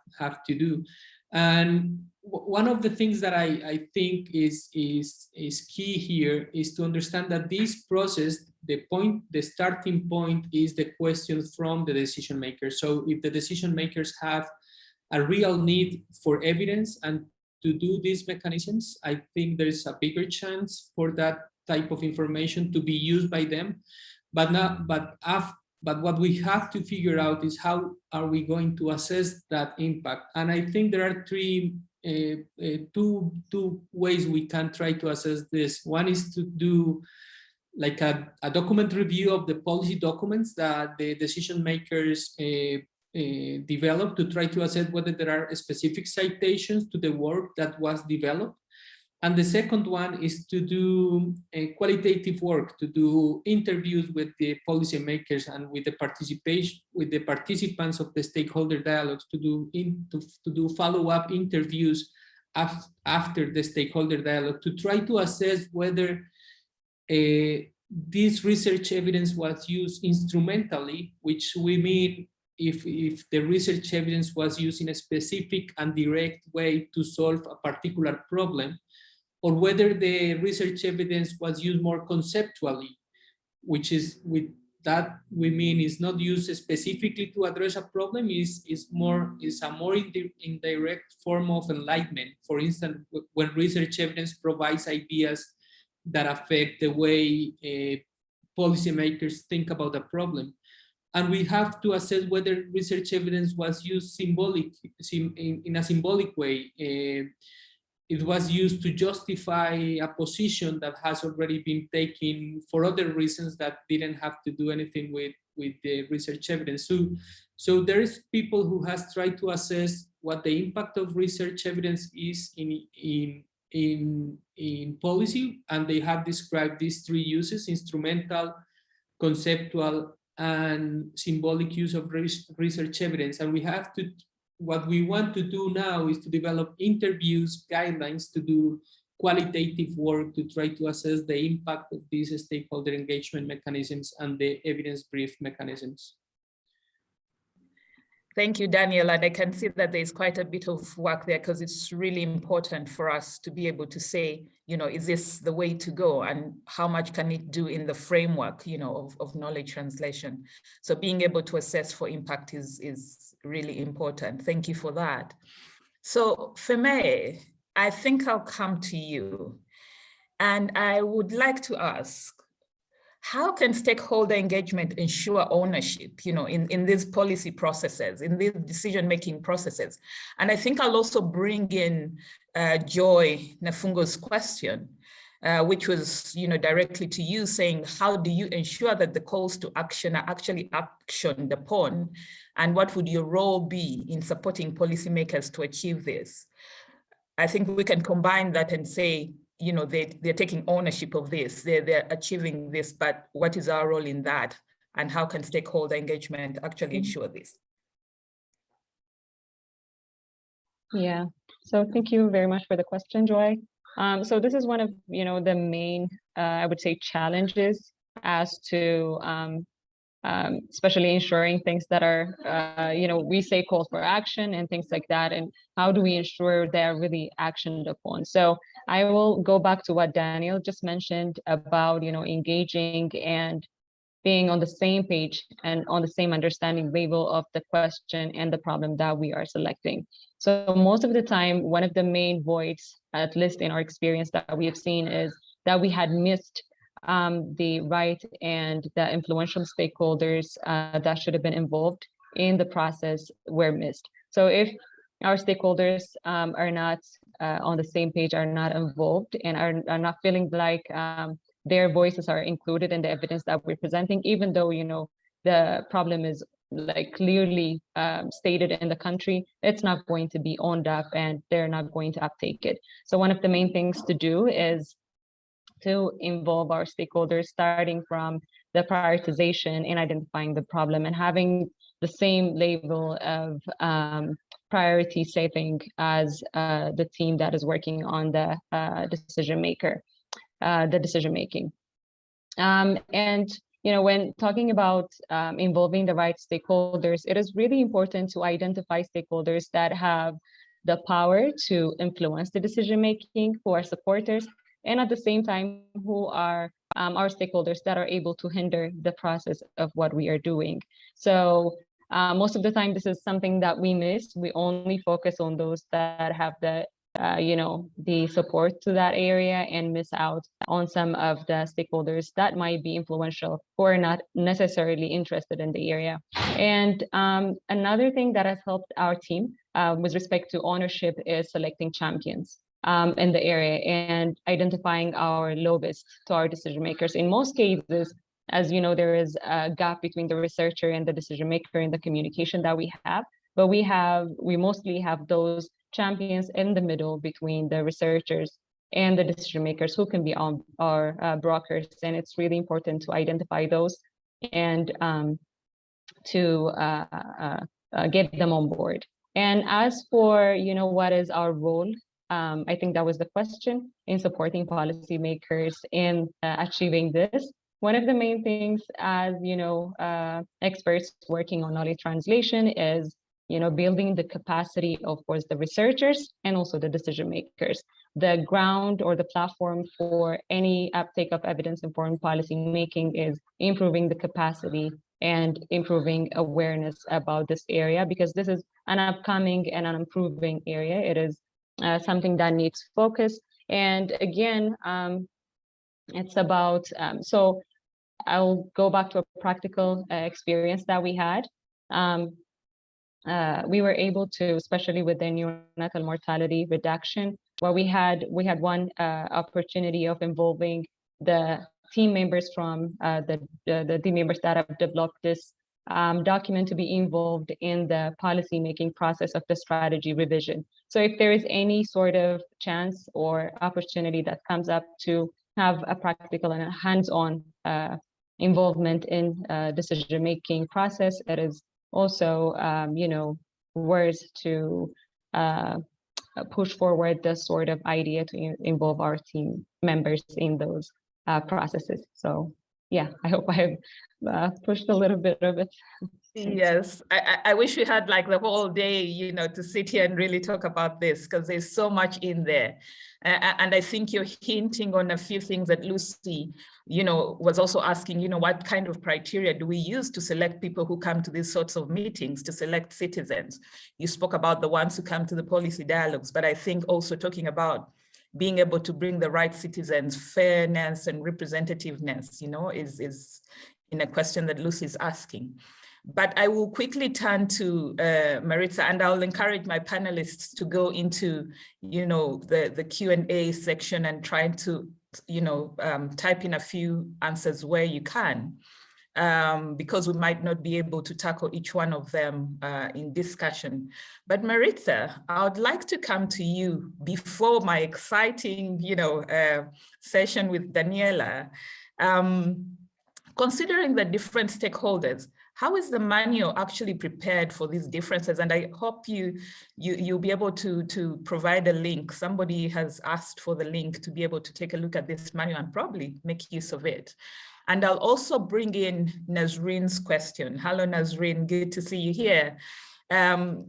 to do. And one of the things that I think is key here is to understand that this process, the starting point is the questions from the decision makers. So if the decision makers have a real need for evidence and to do these mechanisms, I think there is a bigger chance for that type of information to be used by them. But what we have to figure out is how are we going to assess that impact. And I think there are two ways we can try to assess this. One is to do like a document review of the policy documents that the decision makers develop, to try to assess whether there are specific citations to the work that was developed. And the second one is to do qualitative work, to do interviews with the policymakers and with the participants of the stakeholder dialogues, to do follow-up interviews after the stakeholder dialogue, to try to assess whether this research evidence was used instrumentally, which we mean if the research evidence was used in a specific and direct way to solve a particular problem, or whether the research evidence was used more conceptually, which is with that we mean is not used specifically to address a problem, is a more indirect form of enlightenment. For instance, when research evidence provides ideas that affect the way policymakers think about a problem. And we have to assess whether research evidence was used in a symbolic way. It was used to justify a position that has already been taken for other reasons that didn't have to do anything with the research evidence. So there is people who has tried to assess what the impact of research evidence is in policy, and they have described these three uses: instrumental, conceptual, and symbolic use of research evidence. And what we want to do now is to develop interviews, guidelines, to do qualitative work to try to assess the impact of these stakeholder engagement mechanisms and the evidence brief mechanisms. Thank you, Daniela. And I can see that there's quite a bit of work there, because it's really important for us to be able to say, is this the way to go, and how much can it do in the framework, of knowledge translation. So being able to assess for impact is really important. Thank you for that. So Firmaye, I think I'll come to you, and I would like to ask, how can stakeholder engagement ensure ownership, in these policy processes, in these decision-making processes? And I think I'll also bring in Joy Nafungo's question, which was, directly to you, saying, how do you ensure that the calls to action are actually actioned upon? And what would your role be in supporting policymakers to achieve this? I think we can combine that and say, they're taking ownership of this, they're achieving this, but what is our role in that? And how can stakeholder engagement actually ensure this? Yeah, So thank you very much for the question, Joy. So this is one of, the main, I would say, challenges as to especially ensuring things that are, we say calls for action and things like that. And how do we ensure they're really actioned upon? So I will go back to what Daniel just mentioned about, engaging and being on the same page and on the same understanding level of the question and the problem that we are selecting. So most of the time, one of the main voids, at least in our experience that we have seen, is that we had missed the right and the influential stakeholders that should have been involved in the process were missed. So if our stakeholders are not on the same page, are not involved, and are not feeling like their voices are included in the evidence that we're presenting, even though, the problem is like clearly stated in the country, it's not going to be owned up and they're not going to uptake it. So one of the main things to do is to involve our stakeholders, starting from the prioritization and identifying the problem and having the same level of priority setting as the team that is working on the decision making. And when talking about involving the right stakeholders, it is really important to identify stakeholders that have the power to influence the decision making, who are supporters, and at the same time, who are our stakeholders that are able to hinder the process of what we are doing. So most of the time, this is something that we miss. We only focus on those that have the the support to that area, and miss out on some of the stakeholders that might be influential who are not necessarily interested in the area. And another thing that has helped our team with respect to ownership is selecting champions in the area and identifying our lobbyists to our decision makers. In most cases, as you know, there is a gap between the researcher and the decision maker in the communication that we have, but we mostly have those champions in the middle between the researchers and the decision makers, who can be our brokers. And it's really important to identify those and to get them on board. And as for, what is our role, I think that was the question, in supporting policymakers in achieving this. One of the main things as, experts working on knowledge translation is, building the capacity of course the researchers and also the decision makers. The ground or the platform for any uptake of evidence-informed policy making is improving the capacity and improving awareness about this area, because this is an upcoming and an improving area. It is something that needs focus. And again, it's about, so I'll go back to a practical experience that we had. We were able to, especially with the neonatal mortality reduction, well, we had one opportunity of involving the team members from the team members that have developed this document to be involved in the policy making process of the strategy revision. So if there is any sort of chance or opportunity that comes up to have a practical and a hands-on involvement in decision making process, it is also worth to push forward this sort of idea to involve our team members in those processes. So yeah, I hope I have pushed a little bit of it. Yes, I wish we had like the whole day, to sit here and really talk about this, because there's so much in there. And I think you're hinting on a few things that Lucy, was also asking, what kind of criteria do we use to select people who come to these sorts of meetings, to select citizens? You spoke about the ones who come to the policy dialogues, but I think also talking about being able to bring the right citizens, fairness and representativeness, is in a question that Lucy is asking. But I will quickly turn to Maritsa, and I'll encourage my panelists to go into, the Q&A section and try to, type in a few answers where you can, because we might not be able to tackle each one of them in discussion. But Maritsa, I would like to come to you before my exciting, session with Daniela. Considering the different stakeholders, how is the manual actually prepared for these differences? And I hope you'll be able to provide a link. Somebody has asked for the link to be able to take a look at this manual and probably make use of it. And I'll also bring in Nazreen's question. Hello, Nazreen, good to see you here.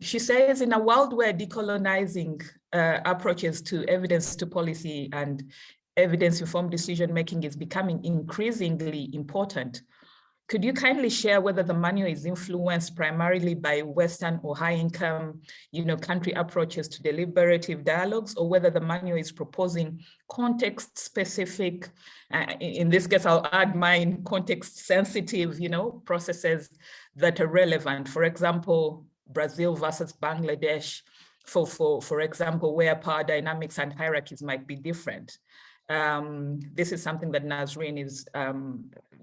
She says, in a world where decolonizing approaches to evidence to policy and evidence-informed decision-making is becoming increasingly important, could you kindly share whether the manual is influenced primarily by Western or high-income, country approaches to deliberative dialogues, or whether the manual is proposing context-specific, in this case, I'll add mine, context-sensitive, processes that are relevant. For example, Brazil versus Bangladesh, for example, where power dynamics and hierarchies might be different. This is something that Nazreen is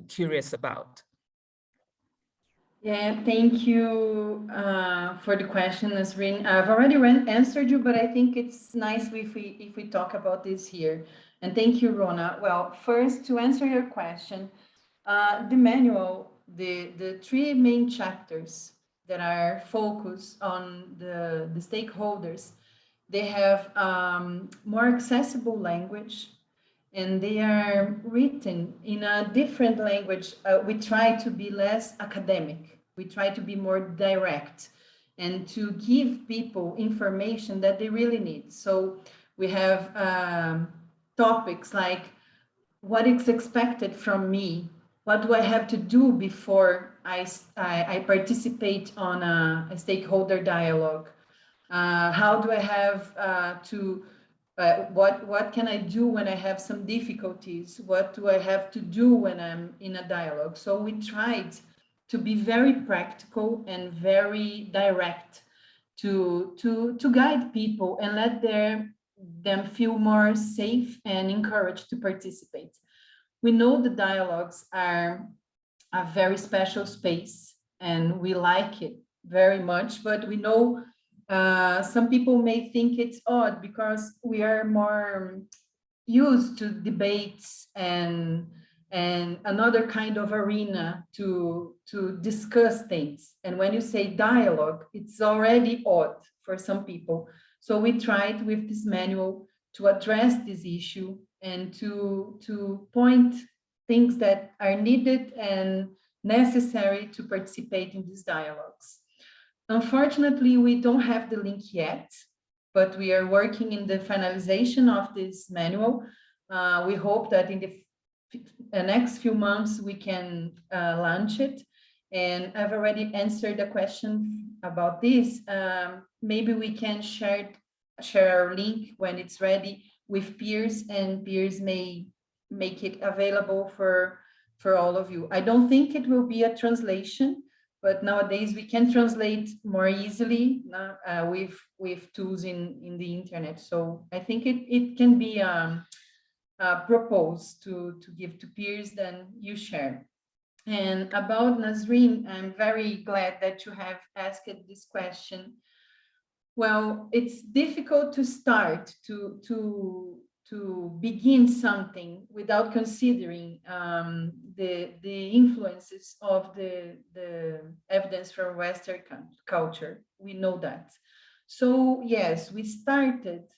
curious about. Yeah, thank you for the question, Nazreen. I've already answered you, but I think it's nice if we talk about this here. And thank you, Rhona. Well, first, to answer your question, the manual, the three main chapters that are focused on the stakeholders, they have more accessible language, and they are written in a different language. We try to be less academic. We try to be more direct and to give people information that they really need. So we have topics like what is expected from me, what do I have to do before I participate on a stakeholder dialogue, how do I have what can I do when I have some difficulties? What do I have to do when I'm in a dialogue? So we tried to be very practical and very direct to guide people and let them feel more safe and encouraged to participate. We know the dialogues are a very special space and we like it very much, but we know some people may think it's odd because we are more used to debates and another kind of arena to discuss things. And when you say dialogue, it's already odd for some people. So we tried with this manual to address this issue and to point things that are needed and necessary to participate in these dialogues. Unfortunately, we don't have the link yet, but we are working in the finalization of this manual. We hope that in the next few months we can launch it. And I've already answered the question about this. Maybe we can share our link when it's ready with PEERSS, and PEERSS may make it available for all of you. I don't think it will be a translation, but nowadays we can translate more easily with tools in the internet. So I think it can be proposed to give to PEERSS, then you share. And about Nazreen, I'm very glad that you have asked this question. Well, it's difficult to start to begin something without considering the influences of the evidence from Western culture. We know that. So yes,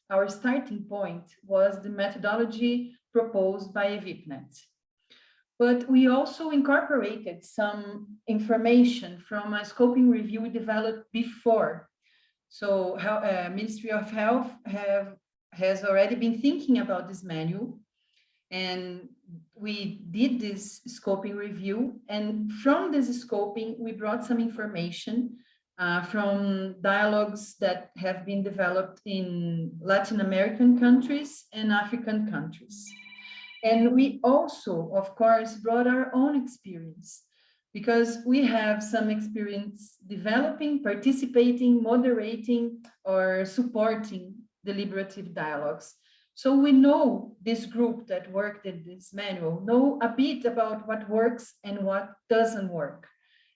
our starting point was the methodology proposed by EVIPNet. But we also incorporated some information from a scoping review we developed before. So Ministry of Health has already been thinking about this manual, and we did this scoping review. And from this scoping, we brought some information from dialogues that have been developed in Latin American countries and African countries. And we also, of course, brought our own experience, because we have some experience developing, participating, moderating, or supporting deliberative dialogues. So we know this group that worked in this manual, know a bit about what works and what doesn't work.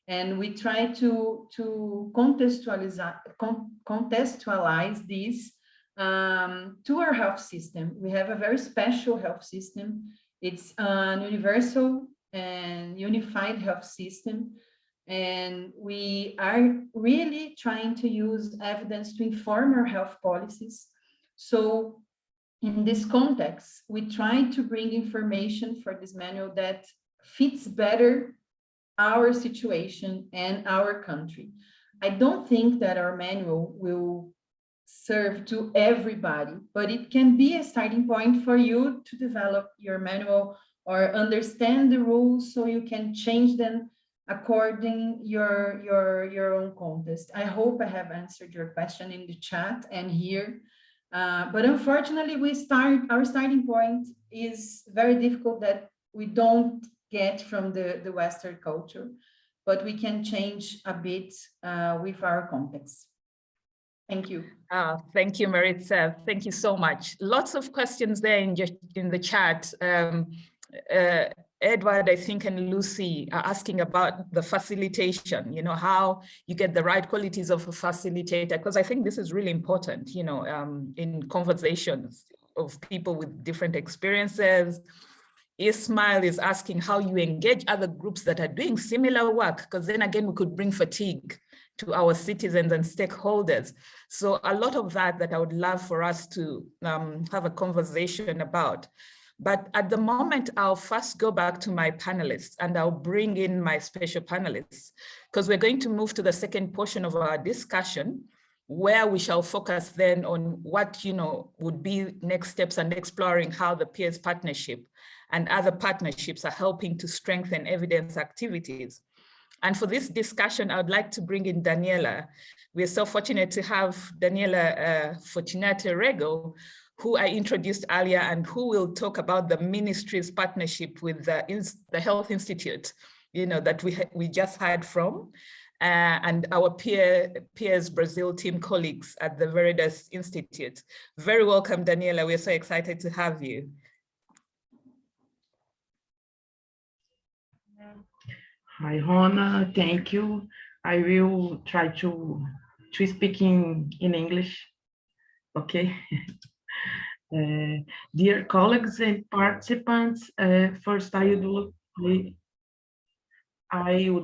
And we try to contextualize this to our health system. We have a very special health system. It's an universal and unified health system And we are really trying to use evidence to inform our health policies. So in this context, we try to bring information for this manual that fits better our situation and our country. I don't think that our manual will serve to everybody, but it can be a starting point for you to develop your manual or understand the rules so you can change them according your own context. I hope I have answered your question in the chat and here. But unfortunately, our starting point is very difficult that we don't get from the Western culture, but we can change a bit with our context. Thank you. Thank you, Maritsa. Thank you so much. Lots of questions there in the chat. Edward, I think, and Lucy are asking about the facilitation, how you get the right qualities of a facilitator, because I think this is really important, in conversations of people with different experiences. Ismail is asking how you engage other groups that are doing similar work, because then again, we could bring fatigue to our citizens and stakeholders. So a lot of that I would love for us to have a conversation about. But at the moment, I'll first go back to my panelists and I'll bring in my special panelists, because we're going to move to the second portion of our discussion, where we shall focus then on what, would be next steps and exploring how the PEERSS partnership and other partnerships are helping to strengthen evidence activities. And for this discussion, I would like to bring in Daniela. We're so fortunate to have Daniela Fortunato Rêgo, who I introduced earlier and who will talk about the ministry's partnership with the Health Institute, that we just heard from, and our PEERSS Brazil team colleagues at the Veritas Institute. Very welcome, Daniela. We're so excited to have you. Hi, Rhona, thank you. I will try to speak in English, okay? Dear colleagues and participants, first I would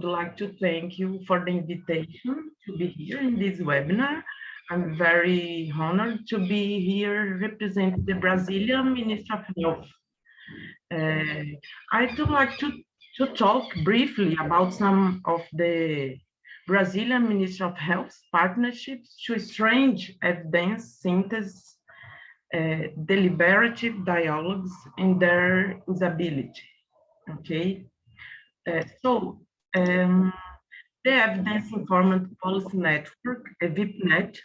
like to thank you for the invitation to be here in this webinar. I'm very honored to be here representing the Brazilian Ministry of Health. I'd like to talk briefly about some of the Brazilian Ministry of Health partnerships to strengthen evidence synthesis, deliberative dialogues, and their usability. Okay, so the Evidence Informed Policy Network, VIPNet,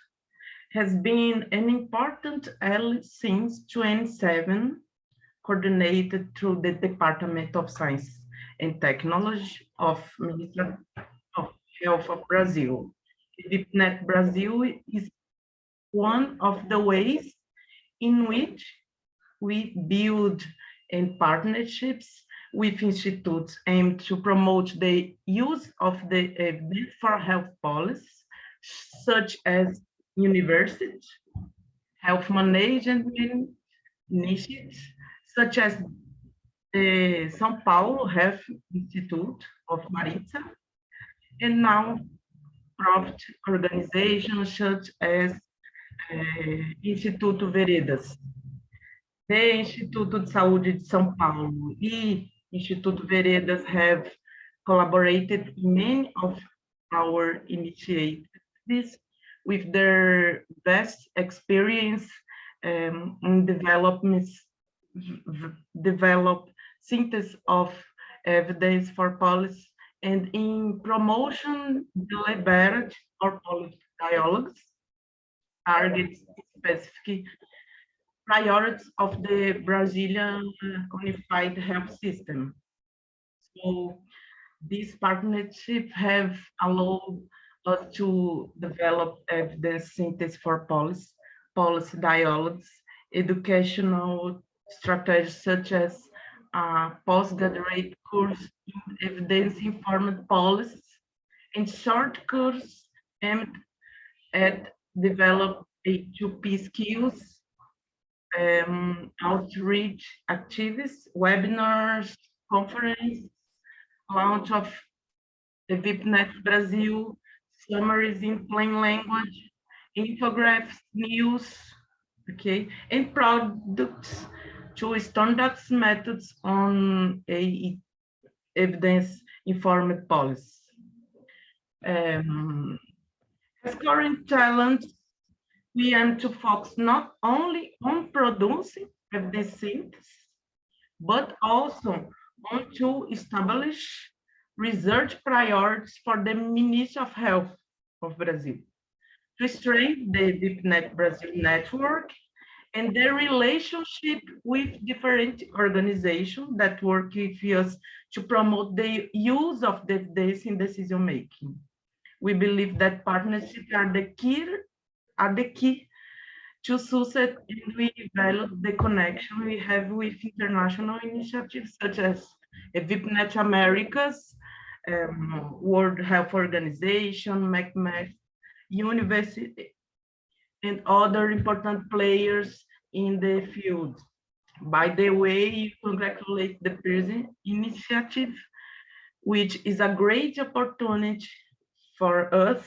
has been an important ally since 2007, coordinated through the Department of Science and Technology of Ministry of Health of Brazil. VIPNet Brazil is one of the ways in which we build in partnerships with institutes aimed to promote the use of the evidence for health policies, such as universities, health management initiatives, such as the São Paulo Health Institute of Maritsa, and now profit organizations such as Instituto Veredas. The Instituto de Saúde de São Paulo e Instituto Veredas have collaborated in many of our initiatives with their vast experience in develop synthesis of evidence for policy and in promotion deliberative or policy dialogues, targets specific priorities of the Brazilian unified health system. So these partnerships have allowed us to develop evidence synthesis for policy dialogues, educational strategies such as postgraduate course in evidence-informed policies, and short course aimed at develop A2P skills, outreach activities, webinars, conferences, launch of EVIPNet Brazil, summaries in plain language, infographics, news, okay, and products to standards methods on a evidence-informed policy. As current challenge, we aim to focus not only on producing evidence synthesis, but also on to establish research priorities for the Ministry of Health of Brazil, to strengthen the EVIPNet Brazil network and their relationship with different organizations that work with us to promote the use of the evidence in decision-making. We believe that partnerships are the key to success, and we value the connection we have with international initiatives such as EVIPNet Americas, World Health Organization, McMath, University, and other important players in the field. By the way, congratulate the PEERSS initiative, which is a great opportunity for us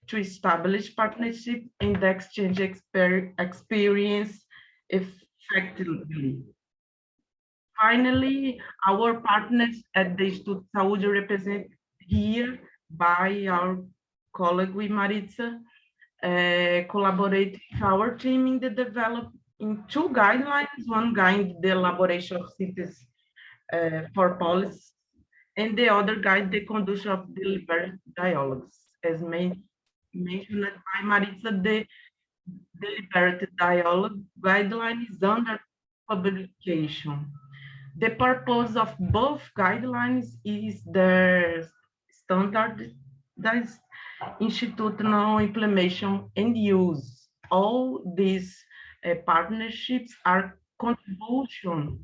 to establish partnership and exchange experience effectively. Finally, our partners at the Instituto Saúde represented here by our colleague Maritsa, collaborate with our team in the development in two guidelines, one guide the elaboration of synthesis for policy, and the other guide the conduct of deliberate dialogues. As mentioned by Maritsa, the deliberate dialogue guideline is under publication. The purpose of both guidelines is their standardized institutional implementation and use. All these partnerships are contribution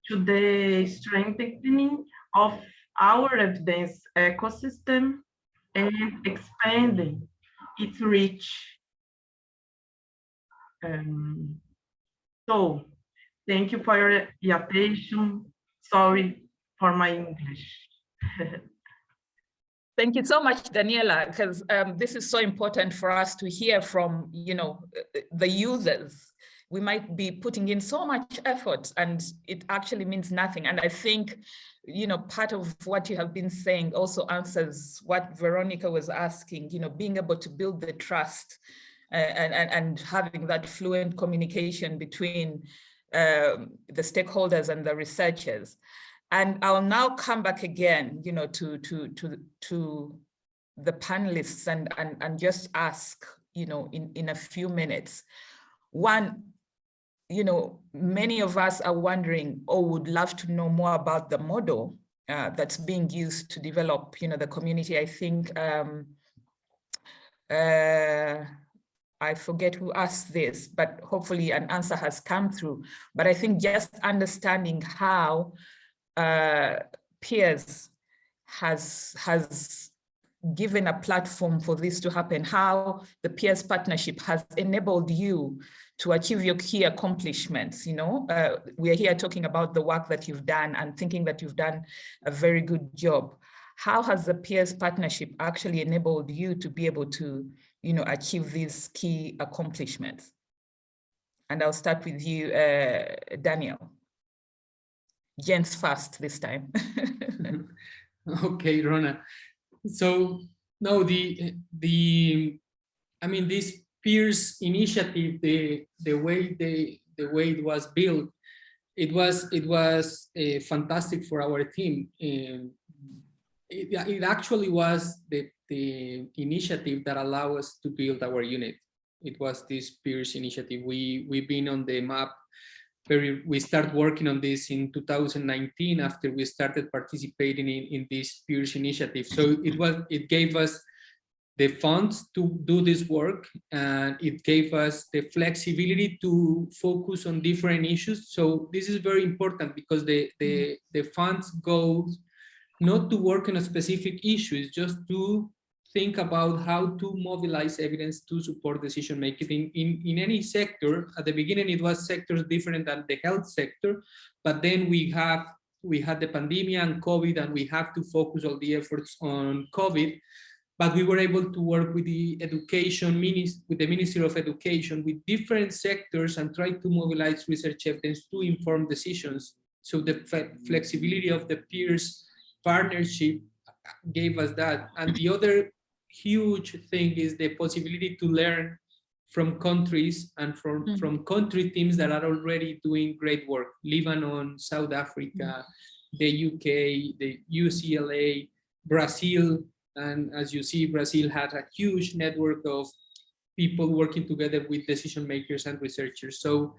to the strengthening of our evidence ecosystem and expanding its reach. So, thank you for your attention. Sorry for my English. Thank you so much, Daniela, because this is so important for us to hear from, the users. We might be putting in so much effort and it actually means nothing. And I think, part of what you have been saying also answers what Veronica was asking, being able to build the trust and having that fluent communication between the stakeholders and the researchers. And I'll now come back again, to the panelists and just ask, in a few minutes. One, many of us are wondering or would love to know more about the model that's being used to develop, the community. I think I forget who asked this, but hopefully an answer has come through. But I think just understanding how PEERSS has given a platform for this to happen, how the PEERSS partnership has enabled you to achieve your key accomplishments. We are here talking about the work that you've done and thinking that you've done a very good job. How has the PEERSS partnership actually enabled you to be able to, achieve these key accomplishments? And I'll start with you, Daniel. Gents first this time. Okay, Rhona. So no, this PEERSS initiative, the way it was built, it was fantastic for our team. It actually was the initiative that allowed us to build our unit. It was this PEERSS initiative. We've been on the map. We started working on this in 2019 after we started participating in this PEERSS initiative. So it gave us the funds to do this work, and it gave us the flexibility to focus on different issues. So this is very important because the funds go not to work on a specific issue, it's just to think about how to mobilize evidence to support decision making in any sector. At the beginning, it was sectors different than the health sector, but then we we had the pandemic and COVID, and we have to focus all the efforts on COVID. But we were able to work with the with the Ministry of Education, with different sectors, and try to mobilize research evidence to inform decisions. So the flexibility of the PEERSS partnership gave us that. And the other huge thing is the possibility to learn from countries and from country teams that are already doing great work. Lebanon, South Africa, the UK, the UCLA, Brazil. And as you see, Brazil has a huge network of people working together with decision makers and researchers. So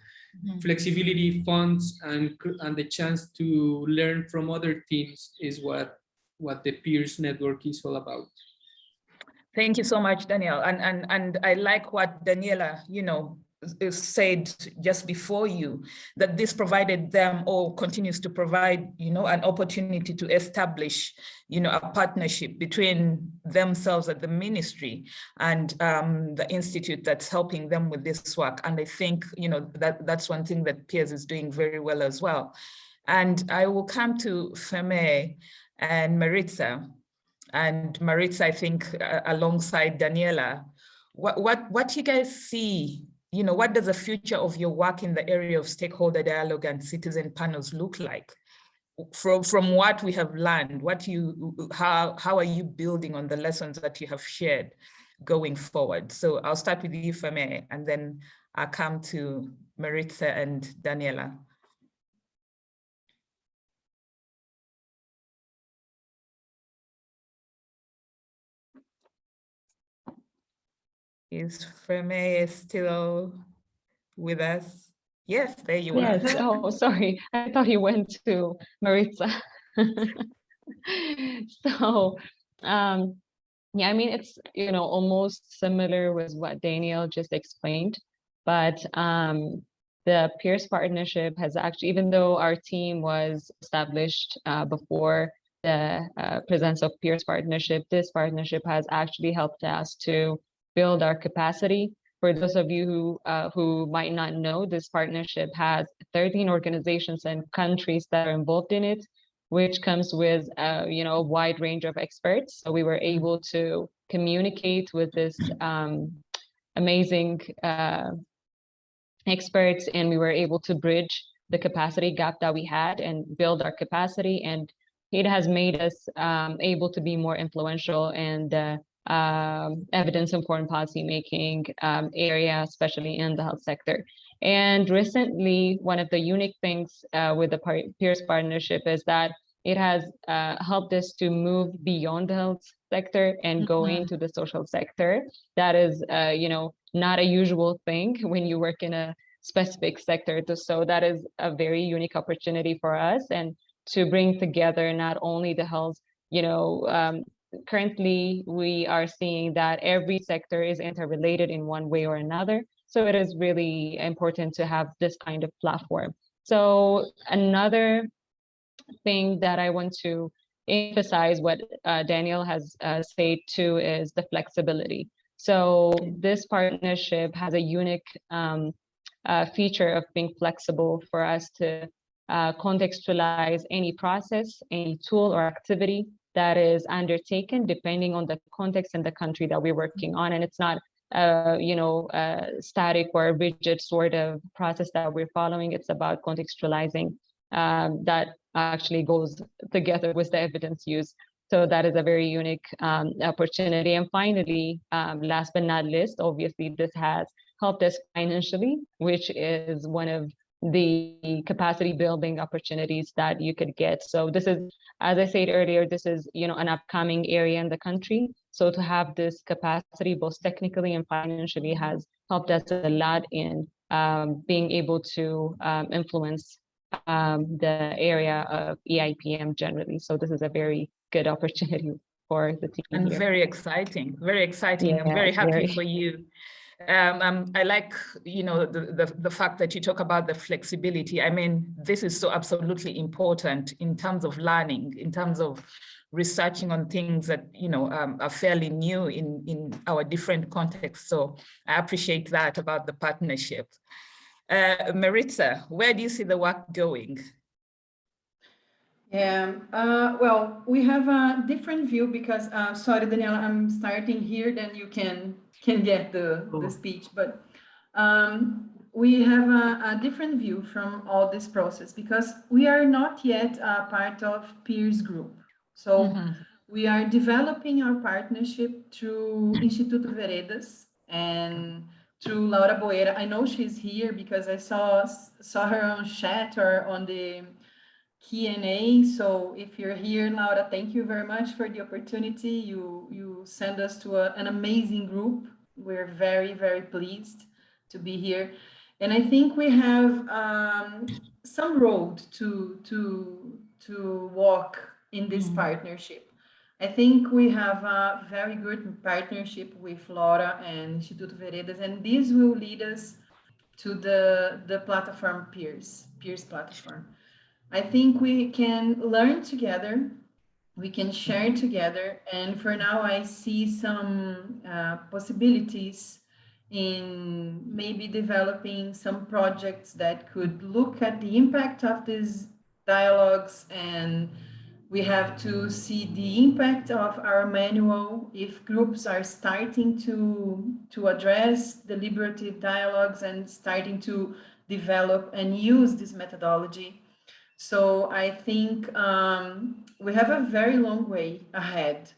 flexibility, funds, and the chance to learn from other teams is what the PEERSS network is all about. Thank you so much, Daniel. And I like what Daniela, said just before you, that this provided them, or continues to provide, an opportunity to establish, a partnership between themselves at the ministry and the institute that's helping them with this work. And I think, that's one thing that PEERSS is doing very well as well. And I will come to Firmaye and Maritsa. And Maritsa, I think, alongside Daniela, what you guys see, what does the future of your work in the area of stakeholder dialogue and citizen panels look like? From what we have learned, how are you building on the lessons that you have shared going forward? So I'll start with you, Firmaye, and then I'll come to Maritsa and Daniela. Is Firmaye still with us? Yes, there you are. Yes. Oh, sorry. I thought he went to Maritsa. So, yeah, I mean, it's, almost similar with what Daniel just explained, but the PEERSS partnership has actually, even though our team was established before the presence of PEERSS partnership, this partnership has actually helped us to build our capacity. For those of you who might not know, this partnership has 13 organizations and countries that are involved in it, which comes with a wide range of experts. So we were able to communicate with this amazing experts, and we were able to bridge the capacity gap that we had and build our capacity. And it has made us able to be more influential in the evidence-informed policymaking area, especially in the health sector. And recently, one of the unique things with the PEERSS partnership is that it has helped us to move beyond the health sector and go into the social sector. That is, not a usual thing when you work in a specific sector. So that is a very unique opportunity for us, and to bring together not only the health, currently, we are seeing that every sector is interrelated in one way or another. So it is really important to have this kind of platform. So another thing that I want to emphasize, what Daniel has said too, is the flexibility. So this partnership has a unique feature of being flexible for us to contextualize any process, any tool or activity that is undertaken depending on the context and the country that we're working on. And it's not static or rigid sort of process that we're following. It's about contextualizing that actually goes together with the evidence use. So that is a very unique opportunity. And finally, last but not least, obviously this has helped us financially, which is one of the capacity building opportunities that you could get. So this is, as I said earlier, this is an upcoming area in the country. So to have this capacity, both technically and financially, has helped us a lot in being able to influence the area of EIPM generally. So this is a very good opportunity for the team. And here. Very exciting. Yeah, I'm very happy for you. I like, the fact that you talk about the flexibility. I mean, this is so absolutely important in terms of learning, in terms of researching on things that, are fairly new in our different contexts. So I appreciate that about the partnership. Maritsa, where do you see the work going? Well, we have a different view because, sorry, Daniela, I'm starting here, then you can get the speech, but we have a different view from all this process because we are not yet a part of PEERSS group. So we are developing our partnership through Instituto Veredas and through Laura Boeira. I know she's here because I saw her on chat or on the Q&A. So if you're here, Laura, thank you very much for the opportunity. You send us to an amazing group. We're very, very pleased to be here. And I think we have some road to walk in this partnership. I think we have a very good partnership with Laura and Instituto Veredas, and this will lead us to the platform PEERSS platform. I think we can learn together, we can share together, and for now I see some possibilities in maybe developing some projects that could look at the impact of these dialogues, and we have to see the impact of our manual if groups are starting to address deliberative dialogues and starting to develop and use this methodology. So I think we have a very long way ahead,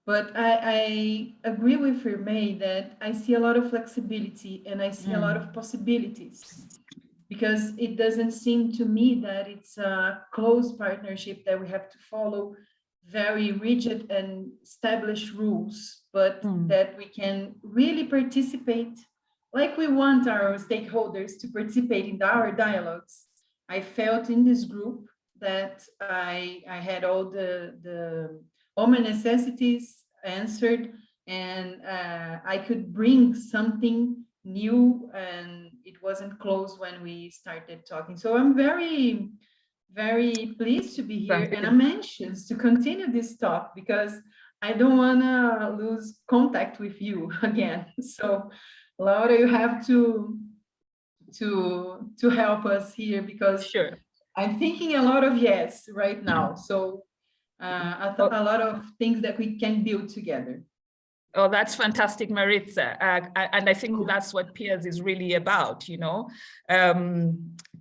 but I agree with Firmaye that I see a lot of flexibility and I see a lot of possibilities, because it doesn't seem to me that it's a close partnership that we have to follow very rigid and established rules, but that we can really participate like we want our stakeholders to participate in our dialogues. I felt in this group that I had all all my necessities answered, and I could bring something new, and it wasn't closed when we started talking. So I'm very, very pleased to be here, and I'm anxious to continue this talk because I don't want to lose contact with you again. So Laura, you have to help us here because I'm thinking a lot of yes right now. So I thought a lot of things that we can build together. Oh, that's fantastic, Maritsa. And I think that's what PEERSS is really about, you know,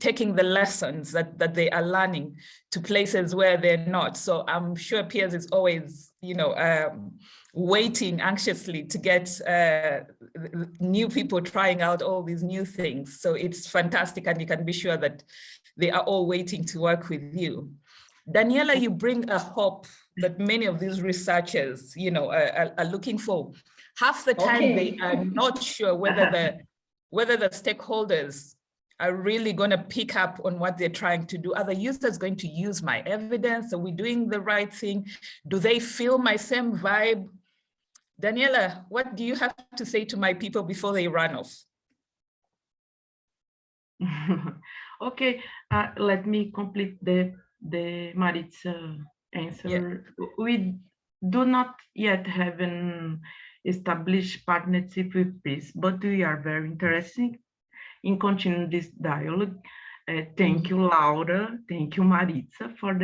taking the lessons that they are learning to places where they're not. So I'm sure PEERSS is always, you know, waiting anxiously to get new people trying out all these new things. So it's fantastic, and you can be sure that they are all waiting to work with you. Daniela, you bring a hope that many of these researchers, you know, are looking for. Half the time they are not sure whether the stakeholders are really going to pick up on what they're trying to do. Are the users going to use my evidence? Are we doing the right thing? Do they feel my same vibe? Daniela, what do you have to say to my people before they run off? Okay, let me complete the Maritsa answer. Yeah. We do not yet have an established partnership with PEERSS, but we are very interested in continuing this dialogue. Thank you, Laura. Thank you, Maritsa, for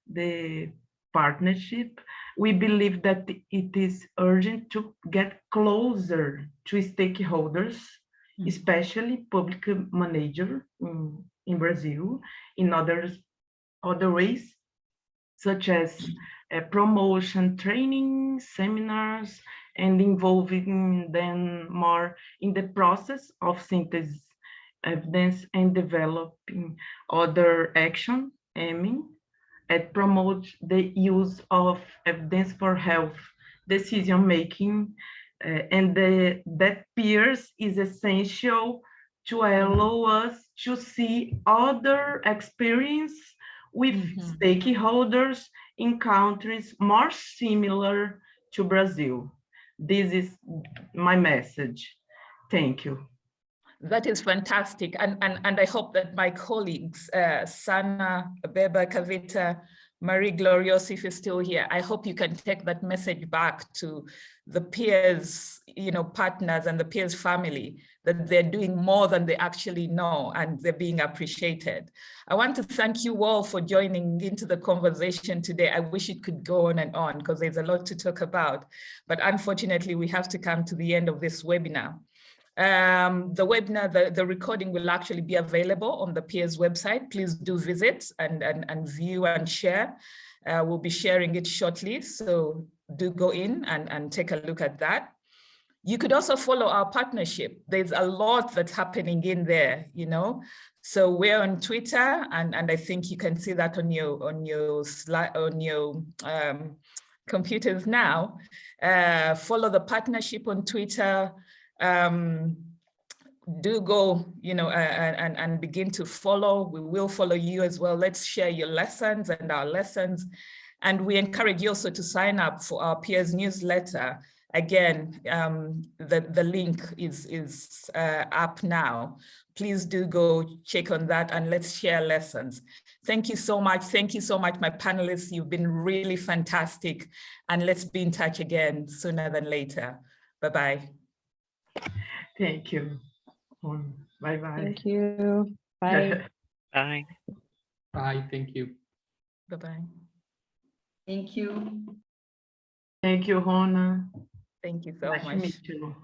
the partnership. We believe that it is urgent to get closer to stakeholders, especially public managers in Brazil, in other ways, such as promotion, training, seminars, and involving them more in the process of synthesis evidence and developing other action aiming at promote the use of evidence for health decision making, and that PEERSS is essential to allow us to see other experience with stakeholders in countries more similar to Brazil. This is my message. Thank you. That is fantastic. And I hope that my colleagues, Sana, Beba, Kavita, Marie Glorious, if you're still here, I hope you can take that message back to the peers, partners and the peers family, that they're doing more than they actually know and they're being appreciated. I want to thank you all for joining into the conversation today. I wish it could go on and on because there's a lot to talk about, but unfortunately we have to come to the end of this webinar. The webinar, the recording will actually be available on the PEERSS website. Please do visit and view and share. We'll be sharing it shortly, so do go in and take a look at that. You could also follow our partnership. There's a lot that's happening in there, So we're on Twitter, and I think you can see that on your slide, on your computers now. Follow the partnership on Twitter. Do go, and begin to follow. We will follow you as well. Let's share your lessons and our lessons. And we encourage you also to sign up for our peers newsletter. Again, the link is up now. Please do go check on that and let's share lessons. Thank you so much. Thank you so much, my panelists. You've been really fantastic. And let's be in touch again sooner than later. Bye-bye. Thank you. Bye-bye. Thank you. Bye. Bye. Bye, thank you. Bye-bye. Thank you. Thank you, Rhona. Thank you so Nice to much. meet you.